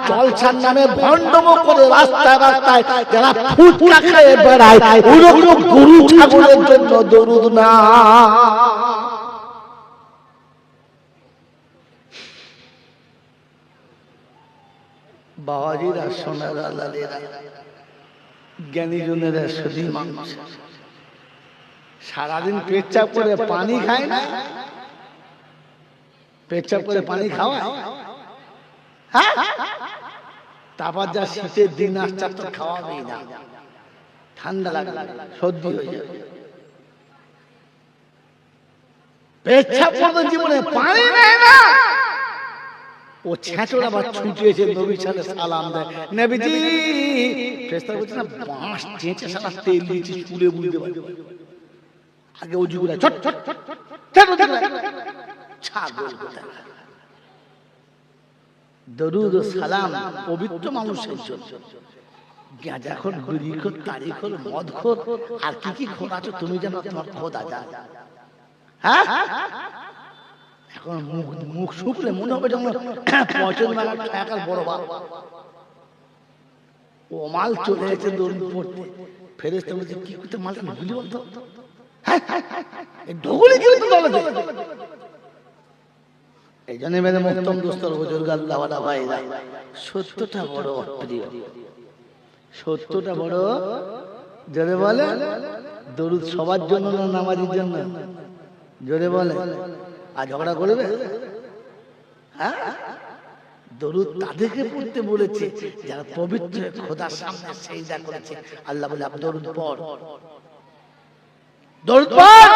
জলসার নামে ভণ্ডম করে রাস্তায় রাস্তায় যারা ফুটকা খেয়ে বেড়ায় ওরকম গরু ছাগলের জন্য দরুদ না। বাবাজিরা, সোনারা, লালেরা, জ্ঞানীজনেরা, সুধী মানুষ সারাদিন পেচ্ছাপ করে পানি খায় না? পেচ্ছাপ করে পানি খাওয়া, হ্যাঁ? তারপর যা শীতের দিন আসছে তো খাওয়াবেই না, ঠান্ডা লাগবে, সর্দি হয়ে যাবে। পেচ্ছাপ করে জীবনে পানি নেয় না, ও ছেঁচড় আবার ছুটে এসে নবীর সাথে সালাম দেয়, নবীজি। ফেরেশতা বলছে না, বাঁশ চেঁচে সারা তেল দিয়েছি চুলে বুঝতে পারে, আগে ও যুগলা ছট ছট ছট ছাগল। দরুদ ও সালাম পবিত্র মানুষের জন্য। গাঁজাখোর, বিড়িখোর, তারিখোর, মদখোর, আর কি কি খোর আছো তুমি জানো, তোমার খোদা জানে। হ্যাঁ, এখন মুখ শুকলে মনে হবে যেমন বড় বাপ। ও মাল চলে গেছে দরুদ পড়তে, ফেরেশতা বলছে কি করতে মালটা ভুলি বলতো, ঢোকলি কি হতো দলে। এই জন্য মেরে মুহতরম দোস্তর, বুজুর্গ, আল্লাহওয়ালা ভাইরা, সত্যটা বড় প্রিয়, সত্যটা বড়। জোরে বলে, দরুদ সবার জন্য না নামাজের জন্য? জোরে বলে। আর ঝগড়া করবে? হ্যাঁ, দরুদ তাদেরকে পড়তে বলেছে যারা পবিত্র খোদার সামনে সিজদা করেছে। আল্লাহ বলে আপনি দরুদ পড়, দরুদ পড়।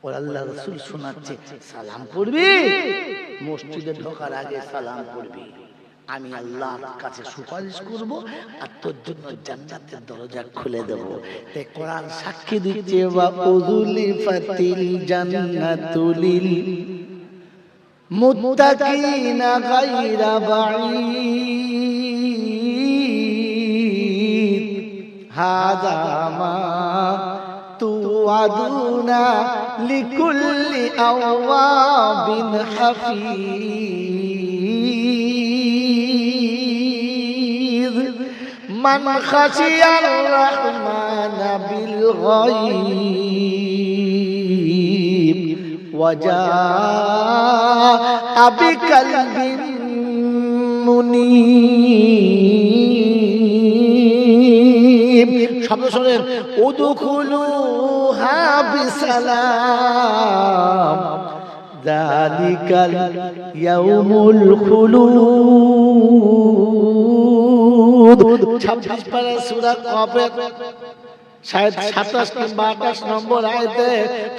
ওর আল্লাহ রাসূল শোনাচ্ছে, সালাম পড়বি, মসজিদে ঢোকার আগে সালাম পড়বি, আমি আল্লাহর কাছে সুপারিশ করব আর তোর জন্য জান্নাতের দরজা খুলে দেব। তাই কোরআন সাক্ষী দিচ্ছে, ওয়া উযলিফাতিল জান্নাতুলিল মুত্তাকিনা গায়রা বাঈদ হাযা মা তুআদুনা লিকুল্লি আওয়াবিন হাফিজ মান খাশিয়ার রহমানা বিল গায়ব ওয়া জাআ বিকালবিন মুনীব। শব্দ শোনেন, উদখুলুহা বিসালাম যালিকাল ইয়াউমুল খুলুদ। 26 পারা সূরা কফের 27 কিংবা 28 নম্বর আয়াতে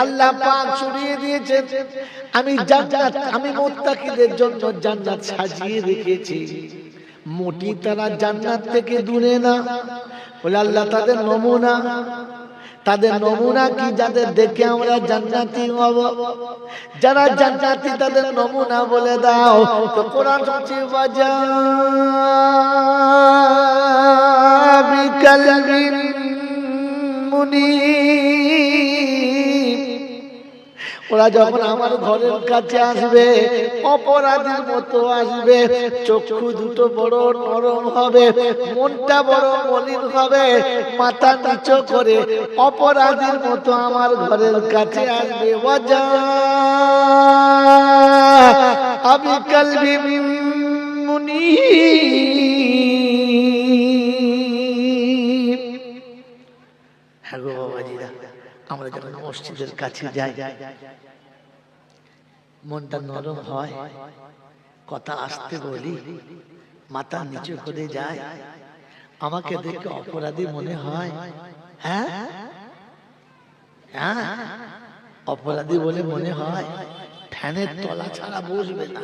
আল্লাহ পাক শুনিয়ে দিয়েছেন, আমি জান্নাত, আমি মুত্তাকিদের জন্য জান্নাত সাজিয়ে রেখেছি। মোটি তারা জান্নাত থেকে দূরে না, বলে আল্লাহ তাদের নমুনা তাদের নমুনা কি? যাদের দেখে আমরা জান্নাতি হব। যারা জান্নাতি তাদের নমুনা বলে দাও। তো কোরআন হচ্ছে বাজা বিকালবিন মুনিব। ওরা যখন আমার ঘরের কাছে আসবে অপরাধীর মতো আসবে, চক্ষু দুটো বড় নরম হবে, মনটা বড় মলিন হবে, মাথা নিচু করে অপরাধীর মতো আমার ঘরের কাছে আসবে। ওয়াজা আবি কালবি মুনিব। হ্যাঁ গো বাবাজিরা, আমরা যখন মসজিদের কাছে যাই মনটা নরম হয়, কথা আসতে বলি, মাথা নিচু করে যায়। আমাকে দেখে অপরাধী মনে হয়, হ্যাঁ হ্যাঁ অপরাধী বলে মনে হয়। ফ্যানের তলা ছাড়া বসবে না,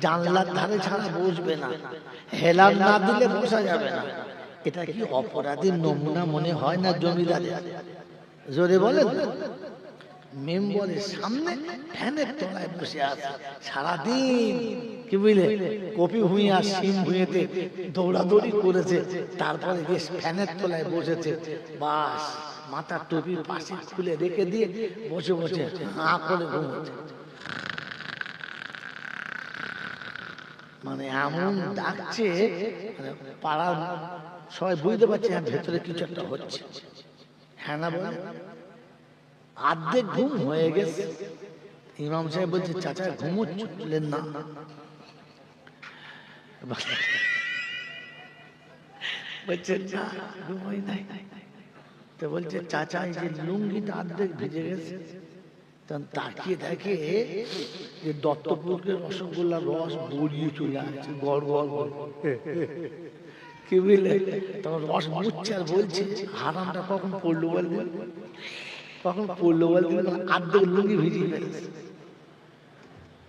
জানলার ধারে ছাড়া বসবে না, হেলান না দিলে বসা যাবে না। এটা কি অপরাধীর নমুনা মনে হয় না জমিদারের? জোরে বলেন। মেম্বরের সামনে ফ্যানের তলায় বসে আছে সারাদিন, কি বুঝলে, কপি ভুঁই আর সিম ভুঁইতে দৌড়াদৌড়ি করেছে, তারপরে গিয়ে ফ্যানের তলায় বসেছে। বাস মাথার টুপির পাশে খুলে রেখে দিয়ে বসে বসে হাঁ করে ঘুমোচ্ছে। মানে এমন ডাকছে, পাড়ার সবাই বুঝতে পারছে হ্যাঁ ভেতরে কিছু একটা হচ্ছে। হ্যাঁ না বলে আর্ধেক ঘুম হয়ে গেছে। ইমাম সাহেব বলছে চাচা ঘুমোচ্ছিলেন না? বলছে না ঘুমোই নাই। তো বলছে চাচা এই যে লুঙ্গিটা অর্ধেক ভিজে গেছে। তখন তাকিয়ে দেখে যে দত্তপুরের রসগোল্লার রস গড়িয়ে চলে আসছে, গড় গড় গড়, কি বুঝলে। তখন রস মুচ্ছে আর বলছে হারামটা কখন পড়লো বলবে, কখন পড়লো বলবে, অর্ধেক লুঙ্গি ভিজিয়ে ফেলেছে।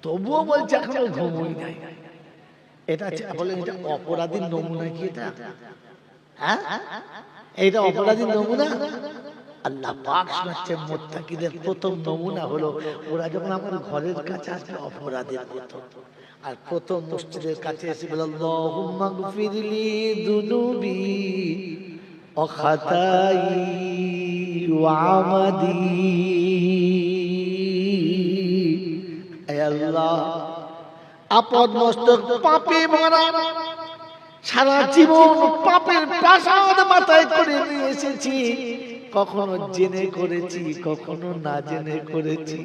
তবুও বলছে এখনো ঘুমোই নাই। এটা বলে এটা অপরাধীর নমুনা কি? এটা হ্যাঁ, এটা অপরাধীর নমুনা। আল্লাহ পাক শোনাচ্ছেন মুত্তাকিদের প্রথম নমুনা হলো ওরা যখন আমার ঘরের কাছে আসবে অপরাধীর মতো, আর প্রথম মসজিদের কাছে এসে বলে আল্লাহুম্মা গফিরলি যুনুবি ওয়া খাতাই ওয়া আমাদি। হে আল্লাহ, আপদ মস্তক পাপে ভরা, সারা জীবন পাপের প্রাসাদ মাথায় করে নিয়ে এসেছি। কখনো জেনে করেছি, কখনো না জেনে করেছি,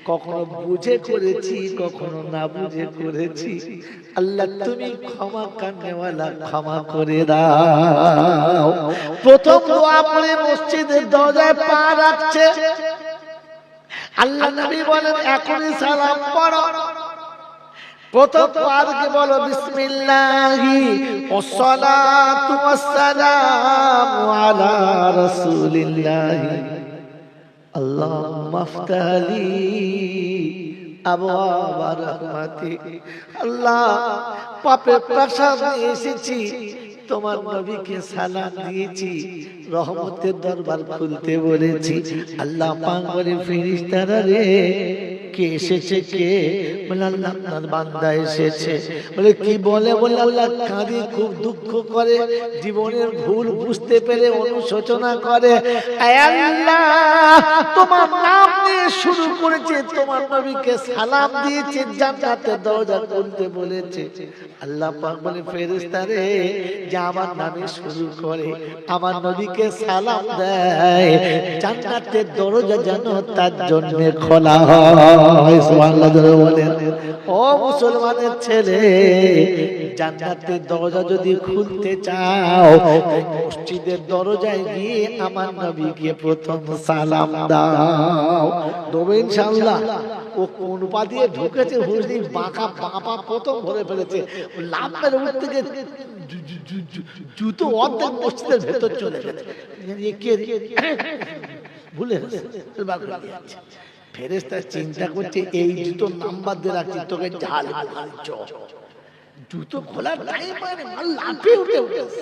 কখনো বুঝে করেছি, কখনো না বুঝে করেছি। আল্লাহ তুমি ক্ষমা কান্নেওয়ালা, ক্ষমা করে দাও। প্রথম দোয়া পড়ে মসজিদের দরজায় পা রাখছে। আল্লাহ নবী বলেন এখনই সালাম পড়ো। প্রথম পারকে বলো বিসমিল্লাহি ওয়াসসালাতু ওয়াসসালামু আলা রাসূলিল্লাহি আল্লাহুম্মা আফতাহলি আবওয়াবা রাহমাতিক। আল্লাহ পাপের প্রাসাদে এসেছি, তোমার নবীকে সালাম দিয়েছি, রহমতের দরবার খুলতে বলেছি। আল্লাহ পাক বলে ফেরেশতারা রে কে এসেছে? কে? বলে আল্লাহ আপনার বান্দা এসেছে। বলে কি বলে? বলে আল্লাহ কাঁদে, খুব দুঃখ করে, জীবনের ভুল বুঝতে পেরে অনুশোচনা করে। আল্লাহ তোমার নাম নিয়ে শুরু করেছে, তোমার নবীকে সালাম দিয়েছে, জান্নাতের দরজা খুলতে বলেছে। আল্লাহ পাক বলে ফেরেশতারে যে আমার নামে শুরু করে, আমার নবীকে সালাম দেয়, জান্নাতের দরজা যেন তার জন্য খোলা হয়। সুবহানাল্লাহ বলেন। ও মুসলমানের ছেলে, জান্নাতের দরজা যদি খুলতে চাও, মসজিদের দরজায় গিয়ে আমার নবীকে প্রথম সালাম দাও। দেবো ইনশাআল্লাহ। ও কোন পা দিয়ে ঢুকেছে হুজনি, বাঁকা বাঁপা প্রথম ভরে ফেলেছে, লাভ মেরে উঠতে গিয়ে জুতো অর্ধেক মসজিদের ভেতর চলে গেছে। ভুলে গেছে। ফেরেশতা চিন্তা করছে এই জুতো নাম্বার দিয়ে রাখছি, তোকে ঝাল মারছ। জুতো খোলার টাইম মানে মাল লাফিয়ে উঠে উঠেছে।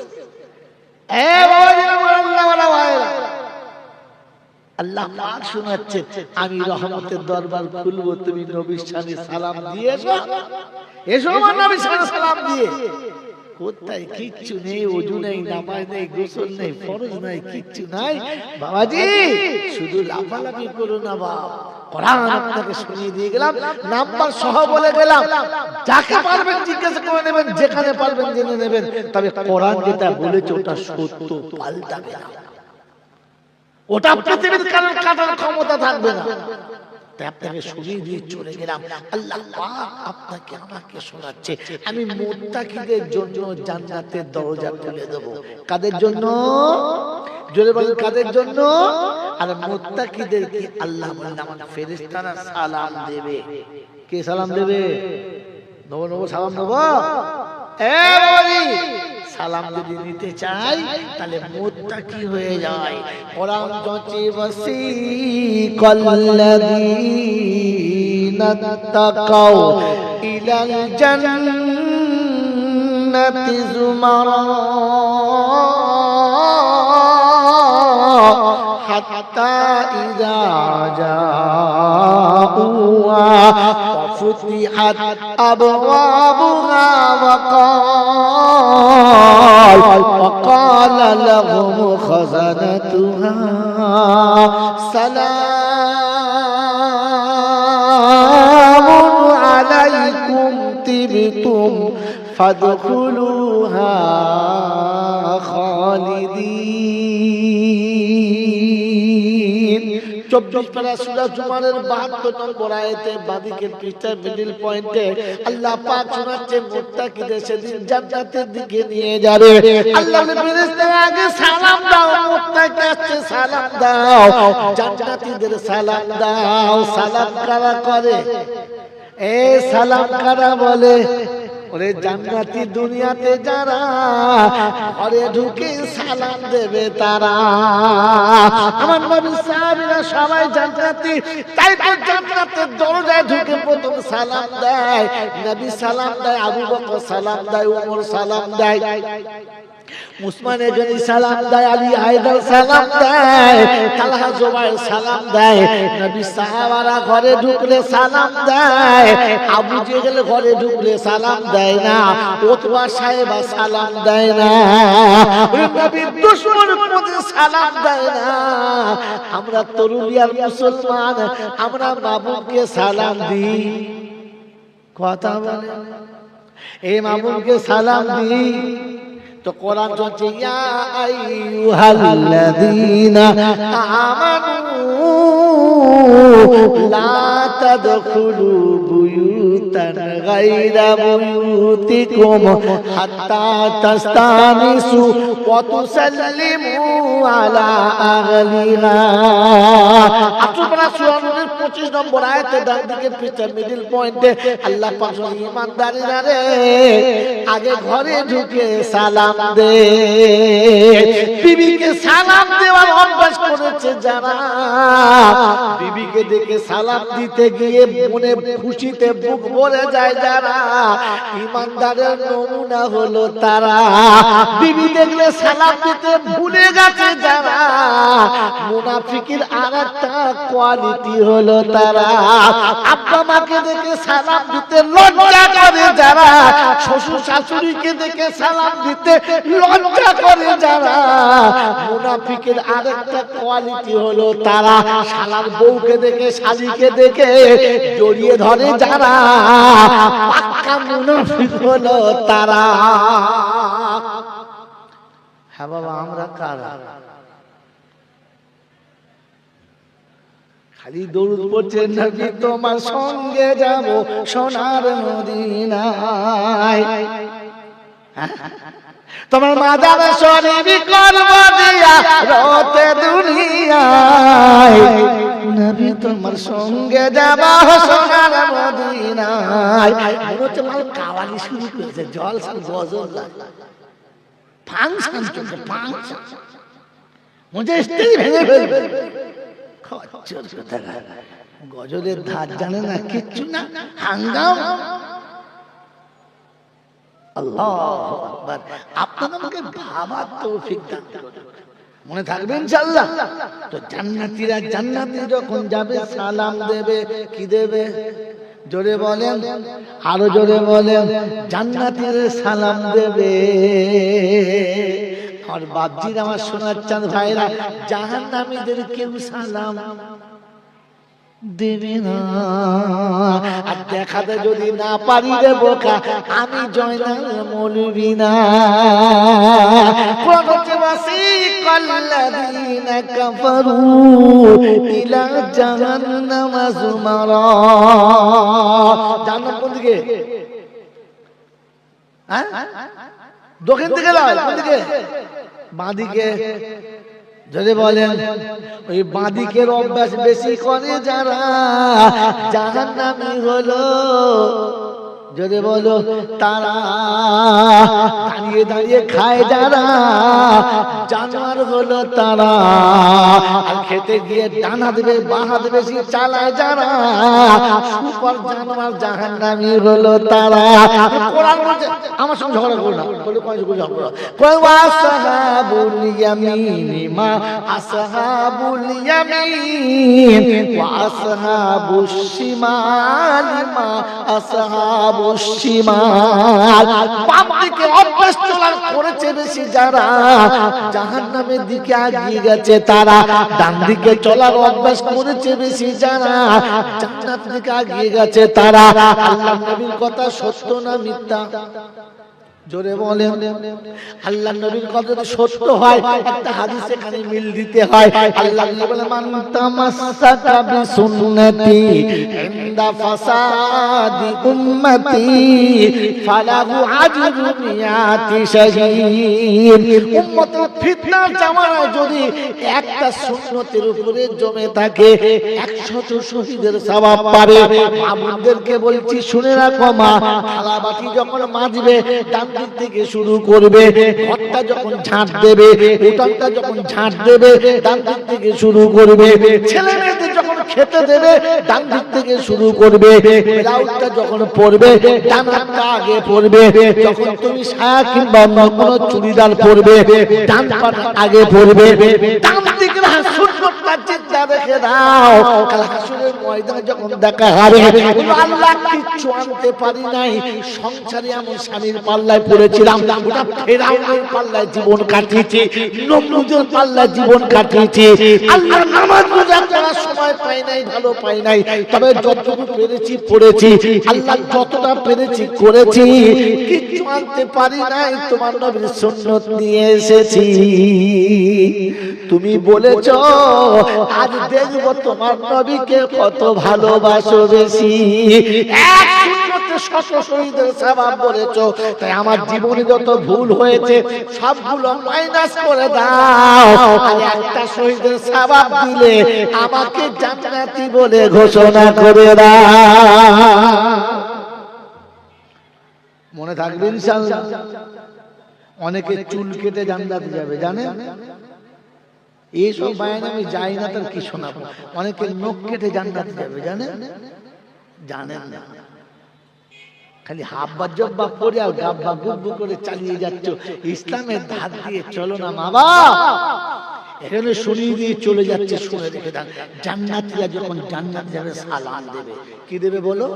আল্লাহ পাক শোনাচ্ছে, আমি রহমতের দরবার খুলবো, তুমি নবীর শানে সালাম দিয়ে এসো। এসো আমার নবীর শানে সালাম দিয়ে। কোথায় কিচ্ছু নেই, ওযু নেই, নামাজ নেই, গোসল নেই, ফরজ নাই, কিচ্ছু নাই। বাবাজি শুধু লাফালাফি করো না বাবা, কোরআন আপনাকে শুনিয়ে দিয়ে গেলাম, নাম্বার সহ বলে গেলাম, যাকে পারবেন জিজ্ঞাসা করে নেবেন, যেখানে পারবেন জেনে নেবেন। তবে কোরআন যেটা বলেছে ওটা সত্য, পাল্টাবে না, ওটা পৃথিবীর কারোর কাটার ক্ষমতা থাকবে না। তাই আপনাকে শুনিয়ে দিয়ে চলে গেলাম। আল্লাহ পাক আপনাকে আমাকে শোনাচ্ছে, আমি মুত্তাকিদের জন্য জান্নাতের দরজা খুলে দেব। কাদের জন্য? জোরে বলেন, কাদের জন্য? আর মুত্তাকিদের কি আল্লাহ বলেন আমার ফেরেশতারা সালাম দেবে। কে সালাম দেবে? নবো নবো সালাম দেবো। এ বলি সালাম যদি নিতে চাই তাহলে মুত্তাকি হয়ে যায়। কোরআন বলছে ওয়াসিকাল্লাযীনা তাকাউ ইলাল জান্নাতি যুমারা হাত্তা ইযা জাউহা وفتحت أبوابها وقال لهم خزنتها سلام عليكم طبتم فادخلوها خالدين। 24 পারা সূরা জুমারের 72 নম্বর আয়াতে বাদিকের পৃষ্ঠার মিডল পয়েন্টে আল্লাহ পাক শোনাচ্ছে মুত্তাকিদের সেদিন জান্নাতের দিকে নিয়ে যাবে। আল্লাহর ফেরেশতারা আগে সালাম দাও, মুত্তাকি আসছে সালাম দাও, জান্নাতীদের সালাম দাও। সালাম কারা করে? এ সালাম কারা বলে? ওরে জান্নাতি দুনিয়াতে যারা ঘরে ঢুকে সালাম দেবে তারা। আমার নবী সাহাবীরা সবাই জান্নাতি, তাই তো জান্নাতের দরজায় ঢুকে প্রথম সালাম দেয়। নবী সালাম দেয়, আবু বকর সালাম দেয়, ওমর সালাম দেয়, উসমানে গনি সালাম দেয়, আলী হায়দার সালাম দেয়, তালহা জুবাইর সালাম দেয়। নবী সাহাবারা ঘরে ঢুকলে সালাম দেয়, আবু জেহেল ঘরে ঢুকলে সালাম দেয় না, উতবা সাহেবা সালাম দেয় না, নবীর দুশমন মধ্যে সালাম দেয় না। আমরা তরুণিয়ার মুসলমান, আমরা মাবুদকে সালাম দিই। কথা বলে এই মাবুদকে সালাম দিই। তো কোরআন বলছে ইয়া আইয়ুহাল্লাযীনা আমানু লা তাদখুলু বুয়ুতান গায়রা বুয়ুতিকুম হাত্তা তাস্তানিসু ওয়া তুসাল্লিমু আলা আহলিহা। আপনারা সূরা নূরের 25 নম্বর আয়াতে ডান দিকে পৃষ্ঠার মিডল পয়েন্টে আল্লাহ পাক ঈমানদাররা রে আগে ঘরে ঢুকে সালাম দে। বিবিকে সালাম দেওয়ার অভ্যাস করেছে যারা, বিবিকে দেখে সালাম দিতে গিয়ে মনে খুশিতে বুক ভরে যায় যারা, ঈমানদারের নমুনা হলো তারা। বিবি দেখলে সালাম দিতে ভুলে গেছে যারা, মুনাফিকের আরেকটা কোয়ালিটি হলো তারা। আব্বা মাকে দেখে সালাম দিতে লজ্জা করে যারা, শ্বশুর শাশুড়িকে দেখে সালাম দিতে লজ্জা করে যারা, মুনাফিকের আরেকটা কোয়ালিটি হলো তারা। শালার বউকে দেখে শালিকে দেখে জড়িয়ে ধরে যারা, পাক্কা মুনাফিক হলো তারা। হ্যাঁ বাবা, আমরা কারা? খালি দরুদ পড়ছেন, নবী তোমার সঙ্গে যাব সোনার মদিনায়, তোমার মাদার শরীফ করব দিয়া রতে দুনিয়ায়, নবী তোমার সঙ্গে যাব সোনার মদিনায়। মনে মাল কাওয়ালি শুরু করেছে, জলসা গজল ফাংশন চলছে, ফাংশন মজা স্টেজ ভেঙে ফেলবে। গজলের ধার জানে না, কিচ্ছু না, হাঙ্গাম। আল্লাহু আকবার। আপনারা আমাকে ভাবার তৌফিক দান করুন। মনে থাকবে ইনশাআল্লাহ। তো জান্নাতীরা জান্নাতে যখন যাবে সালাম দেবে, কি দেবে? জোরে বলেন, আরো জোরে বলেন। জান্নাতীরা সালাম দেবে। আর বাপজির আমার সোনার চাঁদ ভাইরা, জাহান্নামীদের কেউ সালাম দেবে না। আর দেখাতে যদি না পারি রে বোকা, আমি জয়নাল মৌলবি না। কোরআন হচ্ছে ওয়াসিকাল্লাযীনা কাফারু ইলা জাহান্নাম যুমারা। জান্নাত কোন দিকে? হ্যাঁ, দক্ষিণ দিকে নয়, কোন দিকে? বাঁ দিকে। যদি বলেন ওই বাঁদিকের অভ্যাস বেশি করে যারা, জাহান্নামী হলো। যদি বলো তারা দাঁড়িয়ে দাঁড়িয়ে খায় যারা, জানোয়ার হলো তারা। আর খেতে গিয়ে ডানা দেবে বাঁ হাত বেশি চালায় যারা, সুপার জানোয়ার, জাহান্নামী হলো তারা। কোরআন বলছে, আমার সঙ্গে ঝগড়া করো না, বলে কয় ঝগড়া করো। কয় আসহাবুল ইয়ামিন মা আসহাবুল ইয়ামিন ওয়া আসহাবুশ শিমাল মা আসহাবুশ শিমাল। বাম দিকে অভ্যাস চলার করেছে বেশি যারা, জাহান্নামের দিকে এগিয়ে গেছে তারা। ডান দিকে চলার অভ্যাস করেছে বেশি যারা, জান্নাতের দিকে এগিয়ে গেছে তারা। আল্লাহর নবীর কথা সত্য না মিথ্যা? জোরে বলেন। আল্লাহর নবীর কথা যদি সত্য হয়, একটা হাদিস এখানে মিল দিতে হয়। আল্লাহ নবী বলে, মান তামাসসাকা বিসুন্নতি ইনদা ফাসাদি উম্মতি ফালাহু আজরু মিয়াতি শাহীদ। উম্মতের ফিতনার জামানায় যদি একটা সুন্নতের উপরে জমে থাকে, 100 শহীদের সওয়াব পাবে। মাবুদদেরকে বলছি শুনে রাখো মা, থালা বাটি যখন মাজবে ডান দিক থেকে শুরু করবে, ঘরটা যখন ঝাঁট দেবে, উঠানটা যখন ঝাঁট দেবে ডান দিক থেকে শুরু করবে, ছেলে মেয়েদের যখন খেতে দেবে ডান দিক থেকে শুরু করবে, ব্লাউজটা যখন পরবে ডান হাতটা আগে পরবে, যখন তুমি সায়া কিংবা কোনো চুড়িদার পরবে ডান পাটা আগে পরবে। ডান দিকে সুন্নতটা চিন্তা রেখে দাও, কাল হাসরের ময়দানে যখন দেখা হবে আল্লাহ কিচ্ছু আনতে পারি নাই, সংসারে এমন স্বামীর পাল্লায় পড়েছিলাম, ওটা ফেরাউনের পাল্লায় জীবন কাটিয়েছি, নমরুদের পাল্লায় জীবন কাটিয়েছি। আল্লাহ নামাজ রোজা করার সময় পাই নাই, ভালো পাই নাই, তবে যতটুকু পেরেছি পড়েছি, আল্লাহ যতটা পেরেছি করেছি, কিচ্ছু আনতে পারি নাই, তোমার নবীর সুন্নত নিয়ে এসেছি। তুমি বলেছো আজ দেখবো তোমার নবীকে কত ভালোবাসো বেশি, এক সুন্নতে 100 শহীদের সওয়াব বলেছো। তাই আমার জীবনে যত ভুল হয়েছে সবগুলো মাইনাস করে দাও, আর একটা শহীদের সওয়াব দিলে আমাকে জান্নাতি বলে ঘোষণা করে দাও। মনে থাকবে ইনশাআল্লাহ। অনেকে চুল কেটে জান্নাতে যাবে, জানেন? এইসব বায়ানে আমি যাই না, তার কি শোনাবো। অনেকে নখ কেটে জান্নাতে যাবে, জানেন? জানেন না, খালি হাব্বা জব্বা পরে আর গাব্বা গুব্বু করে চালিয়ে যাচ্ছ। ইসলামের ধার দিয়ে চলো না বাবা, এখানে শুনিয়ে দিয়ে চলে যাচ্ছে। শুনে রেখে দেন, জান্নাতীরা যখন জান্নাত যাবে সালাম দেবে। কি দেবে বলো?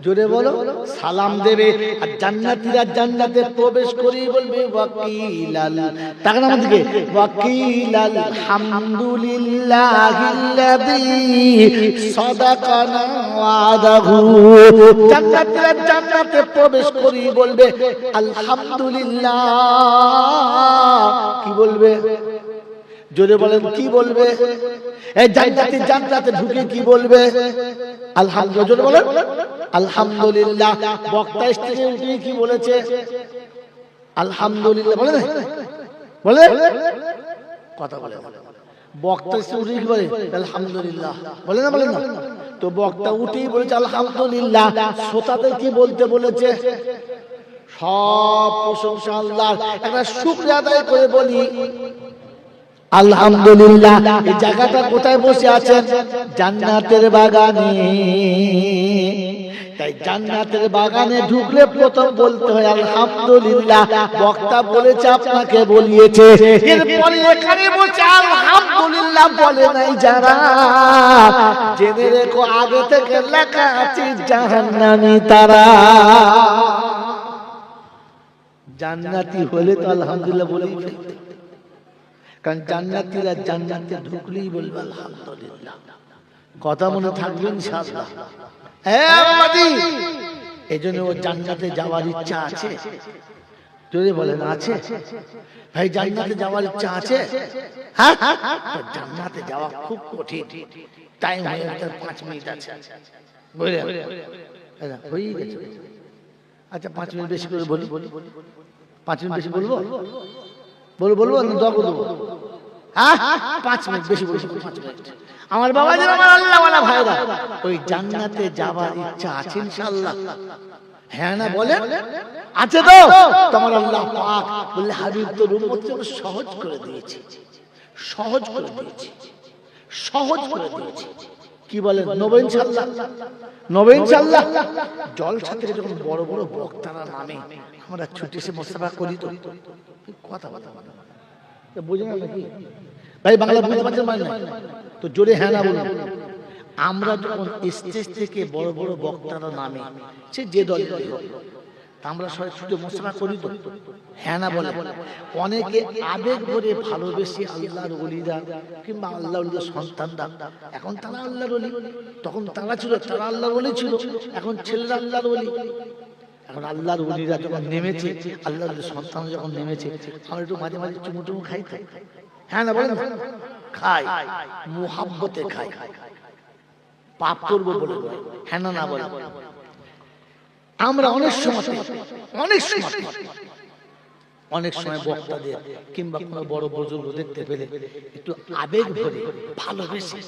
জোরে বলো। সালাম দেবে। আর জান্নাতীরা জান্নাতে প্রবেশ করেই বলবে ওয়াকিলাল, তাকান আমার দিকে, ওয়াকিলাল হামদুলিল্লাহিল্লাযী সাদাকানা ওয়াদাহু। জান্নাতীরা জান্নাতে প্রবেশ করেই বলবে আলহামদুলিল্লাহ। কি বলবে? জোরে বলেন, কি বলবে? এই জান্নাতি জান্নাতে ঢুকে কি বলবে? আলহামদুলিল্লাহ। জোরে বলেন আলহামদুলিল্লাহ। বক্তা স্টেজে উঠে কি বলেছে? আলহামদুলিল্লাহ। বলে না, বলে কথা বলে। বক্তা উঠে কি বলে? আলহামদুলিল্লাহ। বলে না, বলে না। তো বক্তা উঠেই বলেছে আলহামদুলিল্লাহ। শ্রোতাদের কি বলতে বলেছে? সব প্রশংসা আল্লাহর, একটা শুকরিয়া আদায় করে বলি আলহামদুলিল্লাহ। এই জায়গাটা কোথায় বসে আছেন? জান্নাতের বাগানে। তাই জান্নাতের বাগানে ঢুকলে প্রথম বলতে হয় আলহামদুলিল্লাহ। বক্তা বলেছে আপনাকে বলিয়েছে, এরপরে এখানে বসে আলহামদুলিল্লাহ বলে নাই যারা, জেনে রেখো আগে থেকে লেখা আছে জাহান্নামী তারা। জান্নাতি হলে তো আলহামদুলিল্লাহ বলেই ফেলতে, কারণ জান্নাতীরা জান্নাতে ঢুকলেই বলবে আলহামদুলিল্লাহ। কথা মনে থাকবে ইনশাআল্লাহ। এই জন্য ও জান্নাতে যাওয়ার ইচ্ছা আছে, যদি বলেন আছে ভাই জান্নাতে যাওয়ার ইচ্ছা আছে? হ্যাঁ, জান্নাতে যাওয়া খুব কঠিন, টাইম হয়ে গেছে 5 মিনিট আছে, বুঝলেন? হয়ে গেছে। আচ্ছা 5 মিনিট বেশি করে বলি, 5 মিনিট বেশি বলবো, বলবো না দোয়া দেবো? হ্যাঁ 5 মিনিট বেশি বলছি, 5 মিনিট। আমার বাবা যে আমার আল্লাহওয়ালা ভাইরা, ওই জান্নাতে যাওয়ার ইচ্ছা আছে ইনশাআল্লাহ? হ্যাঁ না বলেন? আছে তো? তোমার আল্লাহ পাক বলে হাবিব তোর উম্মতের জন্য সহজ করে দিয়েছি, সহজ করে দিয়েছি, সহজ করে দিয়েছি। কি বলেন? নবী ইনশাআল্লাহ, নবী ইনশাআল্লাহ। জলসা থেকে যখন বড় বড় বক্তারা নামে আমরা ছুটে এসে মুস্তাফা করি তো কথা বুঝে না নাকি ভাই? বাংলা বুঝতে পারছেন মানে তো জোরে হ্যাঁ না বলুন। আমরা যখন স্টেজ থেকে বড় বড় বক্তারা নামে, সে যে দল আমরা সবাই ছুটে মুস্তাফা করি তো হ্যাঁ না বলে? অনেকে আবেগ ভরে ভালোবেসে আল্লাহর ওলিরা কিংবা আল্লাহর ওলির সন্তানরা, এখন তারা আল্লাহর ওলি, তখন তারা ছিল, তারা আল্লাহর ওলি ছিল, এখন ছেলেরা আল্লাহর ওলি। এখন আল্লাহর ওলিরা যখন নেমেছে, আল্লাহর সন্তান যখন নেমেছে, আমরা একটু মাঝে মাঝে চুমু টুমু খাই তো হ্যাঁ না বলেন? খাই, মুহাব্বতে খাই, পাপ করবো বলে হ্যাঁ না বলে। আমরা অনেক সময় বক্তাদের কিংবা কোনো বড় বুজুর্গ দেখতে পেলে একটু আবেগ ভরে ভালোবেসে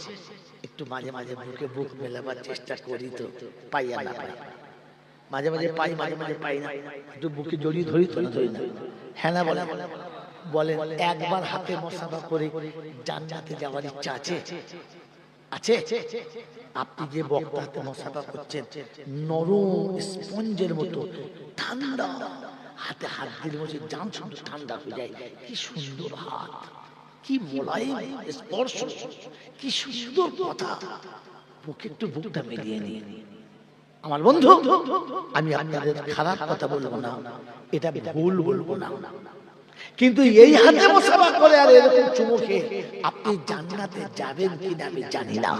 একটু মাঝে মাঝে বুকে বুক মেলাবার চেষ্টা করি তো পাই না পাই, মাঝে মাঝে পাই, মাঝে মাঝে পাই না, একটু বুকে জড়িয়ে ধরি তো ধরি না হ্যাঁ না বলে? বলেন একবার হাতে মুসাফা করে জান্নাতে যাওয়ার ইচ্ছা আছে? আছে? আপনি যে বক্তা হাতে মুসাফা করছেন, নরম স্পঞ্জের মতো ঠান্ডা, হাতে হাত দিলে বসে জান শুধু ঠান্ডা হয়ে যায়। কি সুন্দর হাত, কি মোলায়েম স্পর্শ, কি সুন্দর কথা। বুকে একটু বুকটা মিলিয়ে নিয়ে আমার বন্ধু, আমি আপনাদের খারাপ কথা বলবো না, এটা ভুল বলবো না, কিন্তু এই হাতে মুসাফা করে আর এরকম চুমু খেয়ে আপনি জান্নাতে যাবেন কিনা আমি জানি না।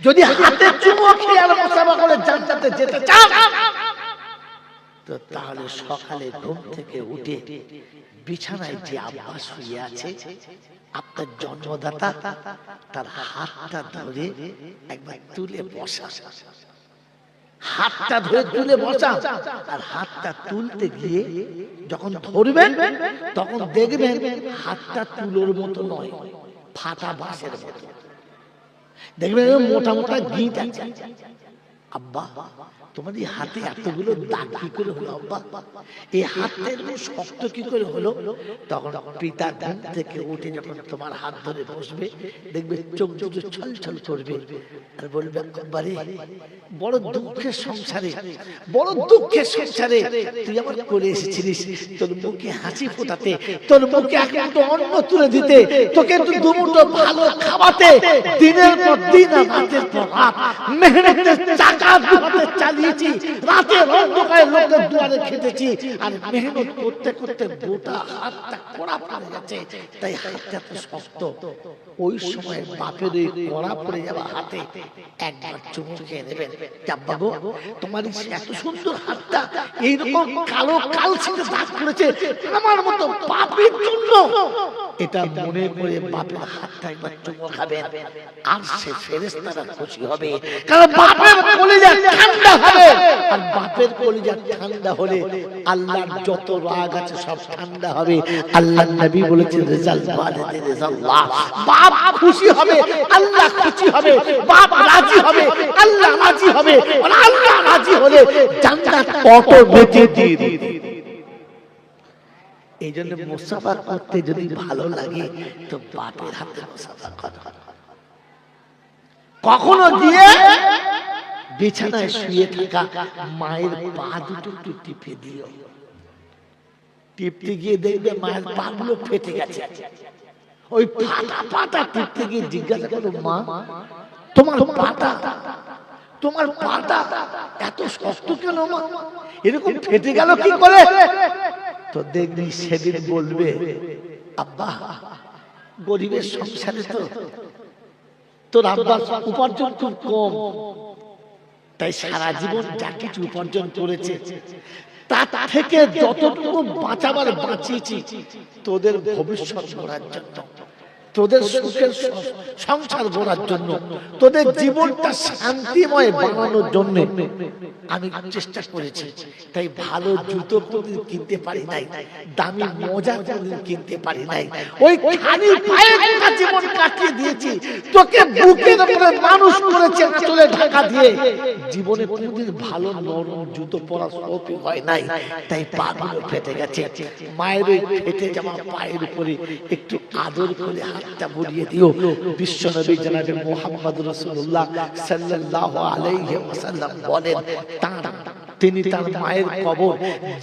যদি হাতে চুমু খেয়ে আর মুসাফা করে জান্নাতে যেতে চান, তো তাহলে সকালে ঘুম থেকে উঠে বিছানায় যে আব্বা শুয়ে আছে, আপনার জন্মদাতা, তার হাতটা ধরে একবার তুলে বসা, হাতটা ধরে তুলে বসা। আর হাতটা তুলতে গিয়ে যখন ধরবেন তখন দেখবেন হাতটা তুলোর মতো নয়, ফাটা বাঁশের মতো। দেখবেন মোটা মোটা গিঁট আছে। আব্বা তোমার এই হাতে এতগুলো দাগ কি করে হলো আব্বা? এই হাতটা এরকম শক্ত কি করে হলো? তখন পিতা ঘুম থেকে উঠে যখন তোমার হাত ধরে বসবে, দেখবে চোখ দুটো ছলছল করবে আর বলবে আব্বারে বড় দুঃখের সংসারে, বড় দুঃখের সংসারে তুই আমার করে এসেছিলিস, তোর মুখে হাসি ফোটাতে, তোর মুখে এক মুঠো অন্ন তুলে দিতে, তোকে একটু দুমুঠো ভালো খাওয়াতে, দিনের পর দিন রাতের পর রাত মেহনতের টাকা দুহাতে চালিয়েছি, রাতের অন্ধকারে লোকের দুয়ারে খেটেছি, আর মেহনত করতে করতে গোটা হাতটা কড়া পড়ে গেছে। তাই হাতটা তো শক্ত। ওই সময় বাপের ওই কড়া পড়ে যাওয়া হাতে একবার চুমু খেয়ে নেবেন। আব্বা গো তোমার এত সুন্দর হাতটা এইরকম কালো কালচিতে দাগ পড়েছে আমার মতো বাপের জন্য, এটা মনে করে বাপের হাতটা একবার চুমু খাবেন, আর সে ফেরেশতারা খুশি হবে। কারণ বাপের কলিজা ঠান্ডা হবে, আর বাপের কলিজা ঠান্ডা হলে আল্লাহর যত রাগ আছে সব ঠান্ডা হবে। আল্লাহর নবী বলেছেন রিজাল ওয়ালিদি রিজাল্লাহ, বাপ খুশি হবে আল্লাহ খুশি হবে, বাপ রাজি হবে আল্লাহ রাজি হবে, আর আল্লাহ রাজি হলে জান্নাত অটোমেটিক দিয়ে দিবে। এই জন্য মুসাফা করতে যদি ভালো লাগে তো বাপের হাতে মুসাফা করো। কখনো গিয়ে বিছানায় শুয়ে থাকা মায়ের পা দুটো একটু টিপে দিও। টিপতে গিয়ে দেখবে মায়ের পা গুলো ফেটে গেছে। ওই ফাটা পাটা টিপতে গিয়ে জিজ্ঞাসা করো, মা তোমার পাটা এত শক্ত কেন মা, এরকম ফেটে গেল কি করে? তো দেখবি সেদিন বলবে, আব্বা গরিবের সংসারে তো তোর আব্বার উপার্জন খুব কম, তাই সারা জীবন যা কিছু উপার্জন করেছে তার থেকে যতটুকু বাঁচাবার বাঁচিয়েছি তোদের ভবিষ্যৎ গড়ার জন্য, তোদের সুখের সংসার গড়ার জন্য, তোদের জীবনটা শান্তিময় বানানোর জন্য আমি চেষ্টা করেছি। তাই ভালো জুতো কোনদিন কিনতে পারি নাই, দামি মোজা কোনদিন কিনতে পারি নাই, ওই খালি পায়ে একটা জীবন কাটিয়ে দিয়েছি। তোকে বুকের উপরে মানুষ করেছে চলে ঢাকা দিয়ে, জীবনে কোনদিন ভালো নরম জুতো পরা সৌভাগ্য হয় নাই, তাই পা গুলো ফেটে গেছে। মায়ের ওই ফেটে যাওয়া পায়ের উপরে একটু আদর করে হাতটা বুলিয়ে দিও। বিশ্বনবী জনাবে মুহাম্মদ রাসূলুল্লাহ সাল্লাল্লাহু আলাইহি ওয়াসাল্লাম বলেন, তিনি তার মায়ের কবর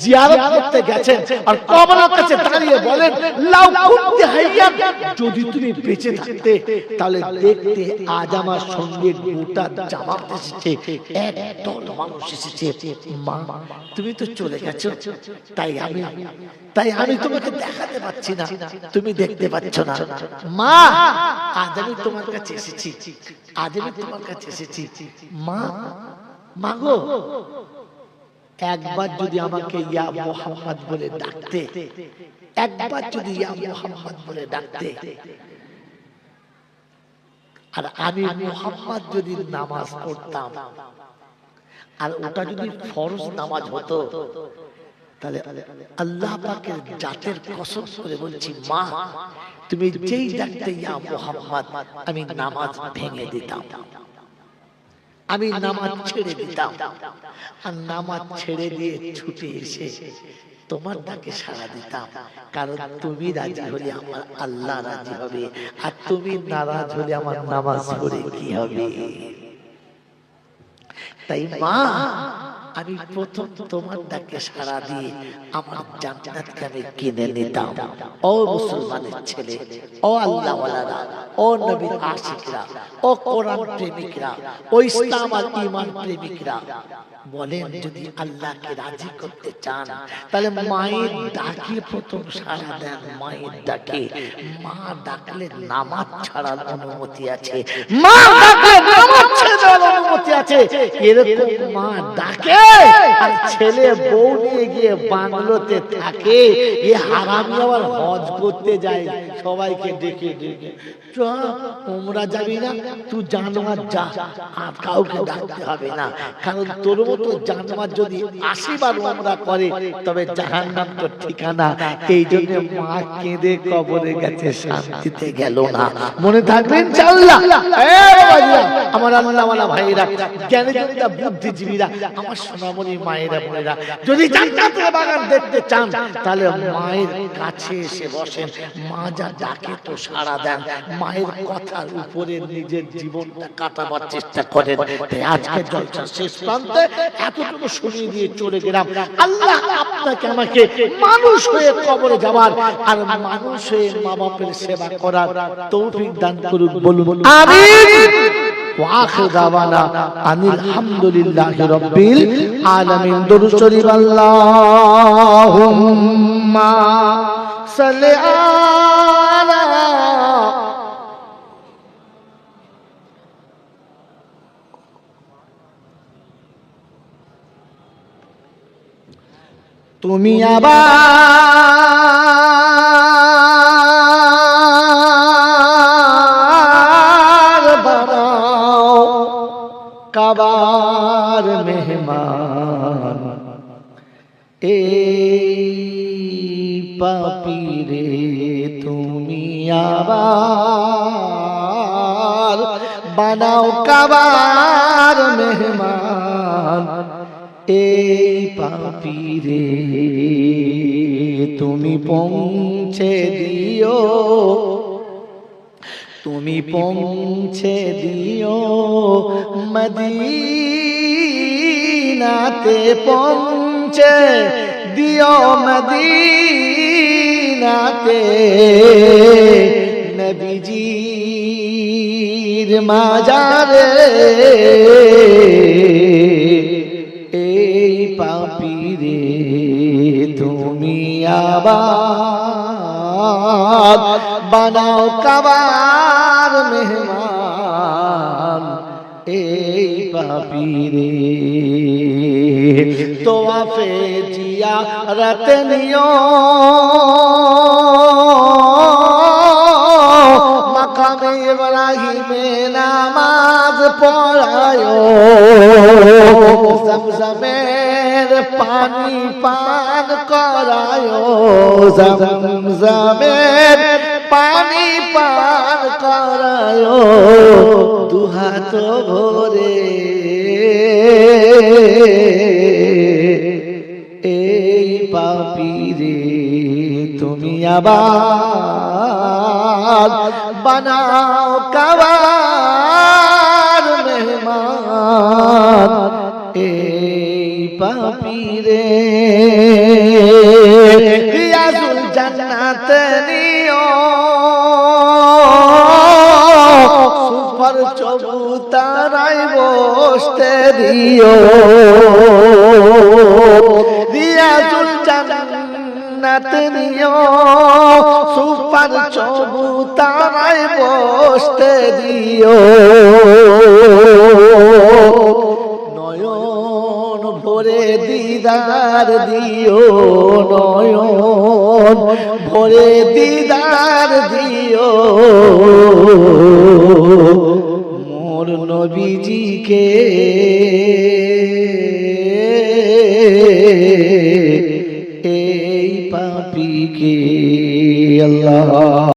জিয়ারত করতে গেছেন আর কবরের কাছে দাঁড়িয়ে বলেন, লাউ কুনতি হাইয়ান, যদি তুমি বেঁচে থাকতে তাহলে দেখতে আজ আমার সঙ্গে গোটা জামাত এসেছে, এক দল মানুষ এসেছে। মা তুমি তো চলে গেছো, তাই আমি তোমাকে দেখাতে পাচ্ছি না, তুমি দেখতে পাচ্ছ না। মা আজ আমি তোমার কাছে এসেছি, মা মাগো একবার যদি আমাকে ইয়া মুহাম্মদ বলে ডাকতে, একবার যদি ইয়া মুহাম্মদ বলে ডাকতে, আর আমি মুহাম্মদ যদি নামাজ পড়তাম আর ওটা যদি ফরজ নামাজ হতো, তাহলে আল্লাহ পাকের জাতের কসম করে বলছি, মা তুমি যেই ডাকতে ইয়া মুহাম্মদ, আমি নামাজ ভেঙে দিতাম, আমি নামাজ ছেড়ে দিতাম, আর নামাজ ছেড়ে দিয়ে ছুটে এসে তোমার ডাকে সাড়া দিতাম। কারণ তুমি রাজি হলে আমার আল্লাহ রাজি হবে, আর তুমি নারাজ হলে আমার নামাজ পড়ে কি হবে? তাই মা আমি প্রথম তোমার ডাকে সাড়া দিয়ে আমার জান্নাতকে আমি কিনে নিতাম। ও মুসলমানের ছেলে, ও আল্লাহ ওয়ালারা, ও নবীর আশিকরা, ও কোরআন প্রেমিকরা, ও ইসলাম আর ঈমান প্রেমিকরা, বলেন যদি আল্লাহকে রাজি করতে চান তাহলে মায়ের ডাকে প্রথম সাড়া দেন। মায়ের ডাকে, মা ডাকলে নামাজ ছাড়ার অনুমতি আছে, মা ডাকলে নামাজ ছাড়ার অনুমতি আছে। এরকম মা ডাকে আর ছেলে বউ নিয়ে গিয়ে বাংলোতে থাকে, এ হারামি আবার হজ করতে যায়, সবাইকে ডেকে ডেকে উমরা যাবি না, তুই জানোয়ার যা, আর কাউকে ডাকতে হবে না। কারণ তোর মতো জানোয়ার যদি 80 বার উমরা করে তবে জাহান্নাম তো ঠিকানা। এই জন্য মা কেঁদে কবরে গেছে, শান্তিতে গেল না। মনে থাকবে ইনশাআল্লাহ। আমার আল্লাহওয়ালা ভাইরা, জ্ঞানীজনীরা, বুদ্ধিজীবীরা, আমার সোনামণি মায়েরা বোনেরা, যদি জান্নাতের বাগান দেখতে চান তাহলে মায়ের কাছে এসে বসেন, মা যা ডাকে তো সাড়া দেন, মায়ের কথার উপরে নিজের জীবনটা কাটাবার চেষ্টা করেন। আজকে জলসা শেষ প্রান্তে এতটুকু শুনিয়ে দিয়ে চলে গেলাম। আল্লাহ আপনাকে আমাকে মানুষ হয়ে কবরে যাওয়ার আর মানুষ হয়ে মা বাপের সেবা করার তৌফিক দান করুন, বলুন আমিন। ওয়াখির দাওয়ানা আনিল হামদুলিল্লাহি রাব্বিল আলামিন। দুরূদ শরীফ। আল্লাহুম্মা সাল্লি আলা তুমি আবার বানাও কাবার মেহমান, এই পাপীরে তুমি আবার বানাও কাবার মেহমান, এই পাপীরে তুমি পৌঁছে দিও, তুমি পৌঁছে দিও মদিনা মদিনাতে পৌঁছে দিও মদিনাতে নবীজির মাজারে এই পাপীরে তুমি আবার বানাও কাবার মেহমান এই পাপীরে তোয়াফে জিয়ারত নিও মাকামে ইব্রাহিমে নামাজ পড়ায়ো জমজমের পানি পান করায়ো জমজমের পানি পান করায়ো দুহাত ভরে এই পাপীরে তুমি আবার বানাও কাবার মেহমান এই পাপীরে রিয়াজুল জান্নাত নিও সুপার চবুতারাই বসতে দিও রিয়াজুল জান্নাত নিও সুপার চবুতারাই বসতে দিও নয়ন ভরে দিদার দিও নয়ন ভরে দিদার দিও মোর নবীজিকে এই পাপীকে আল্লাহ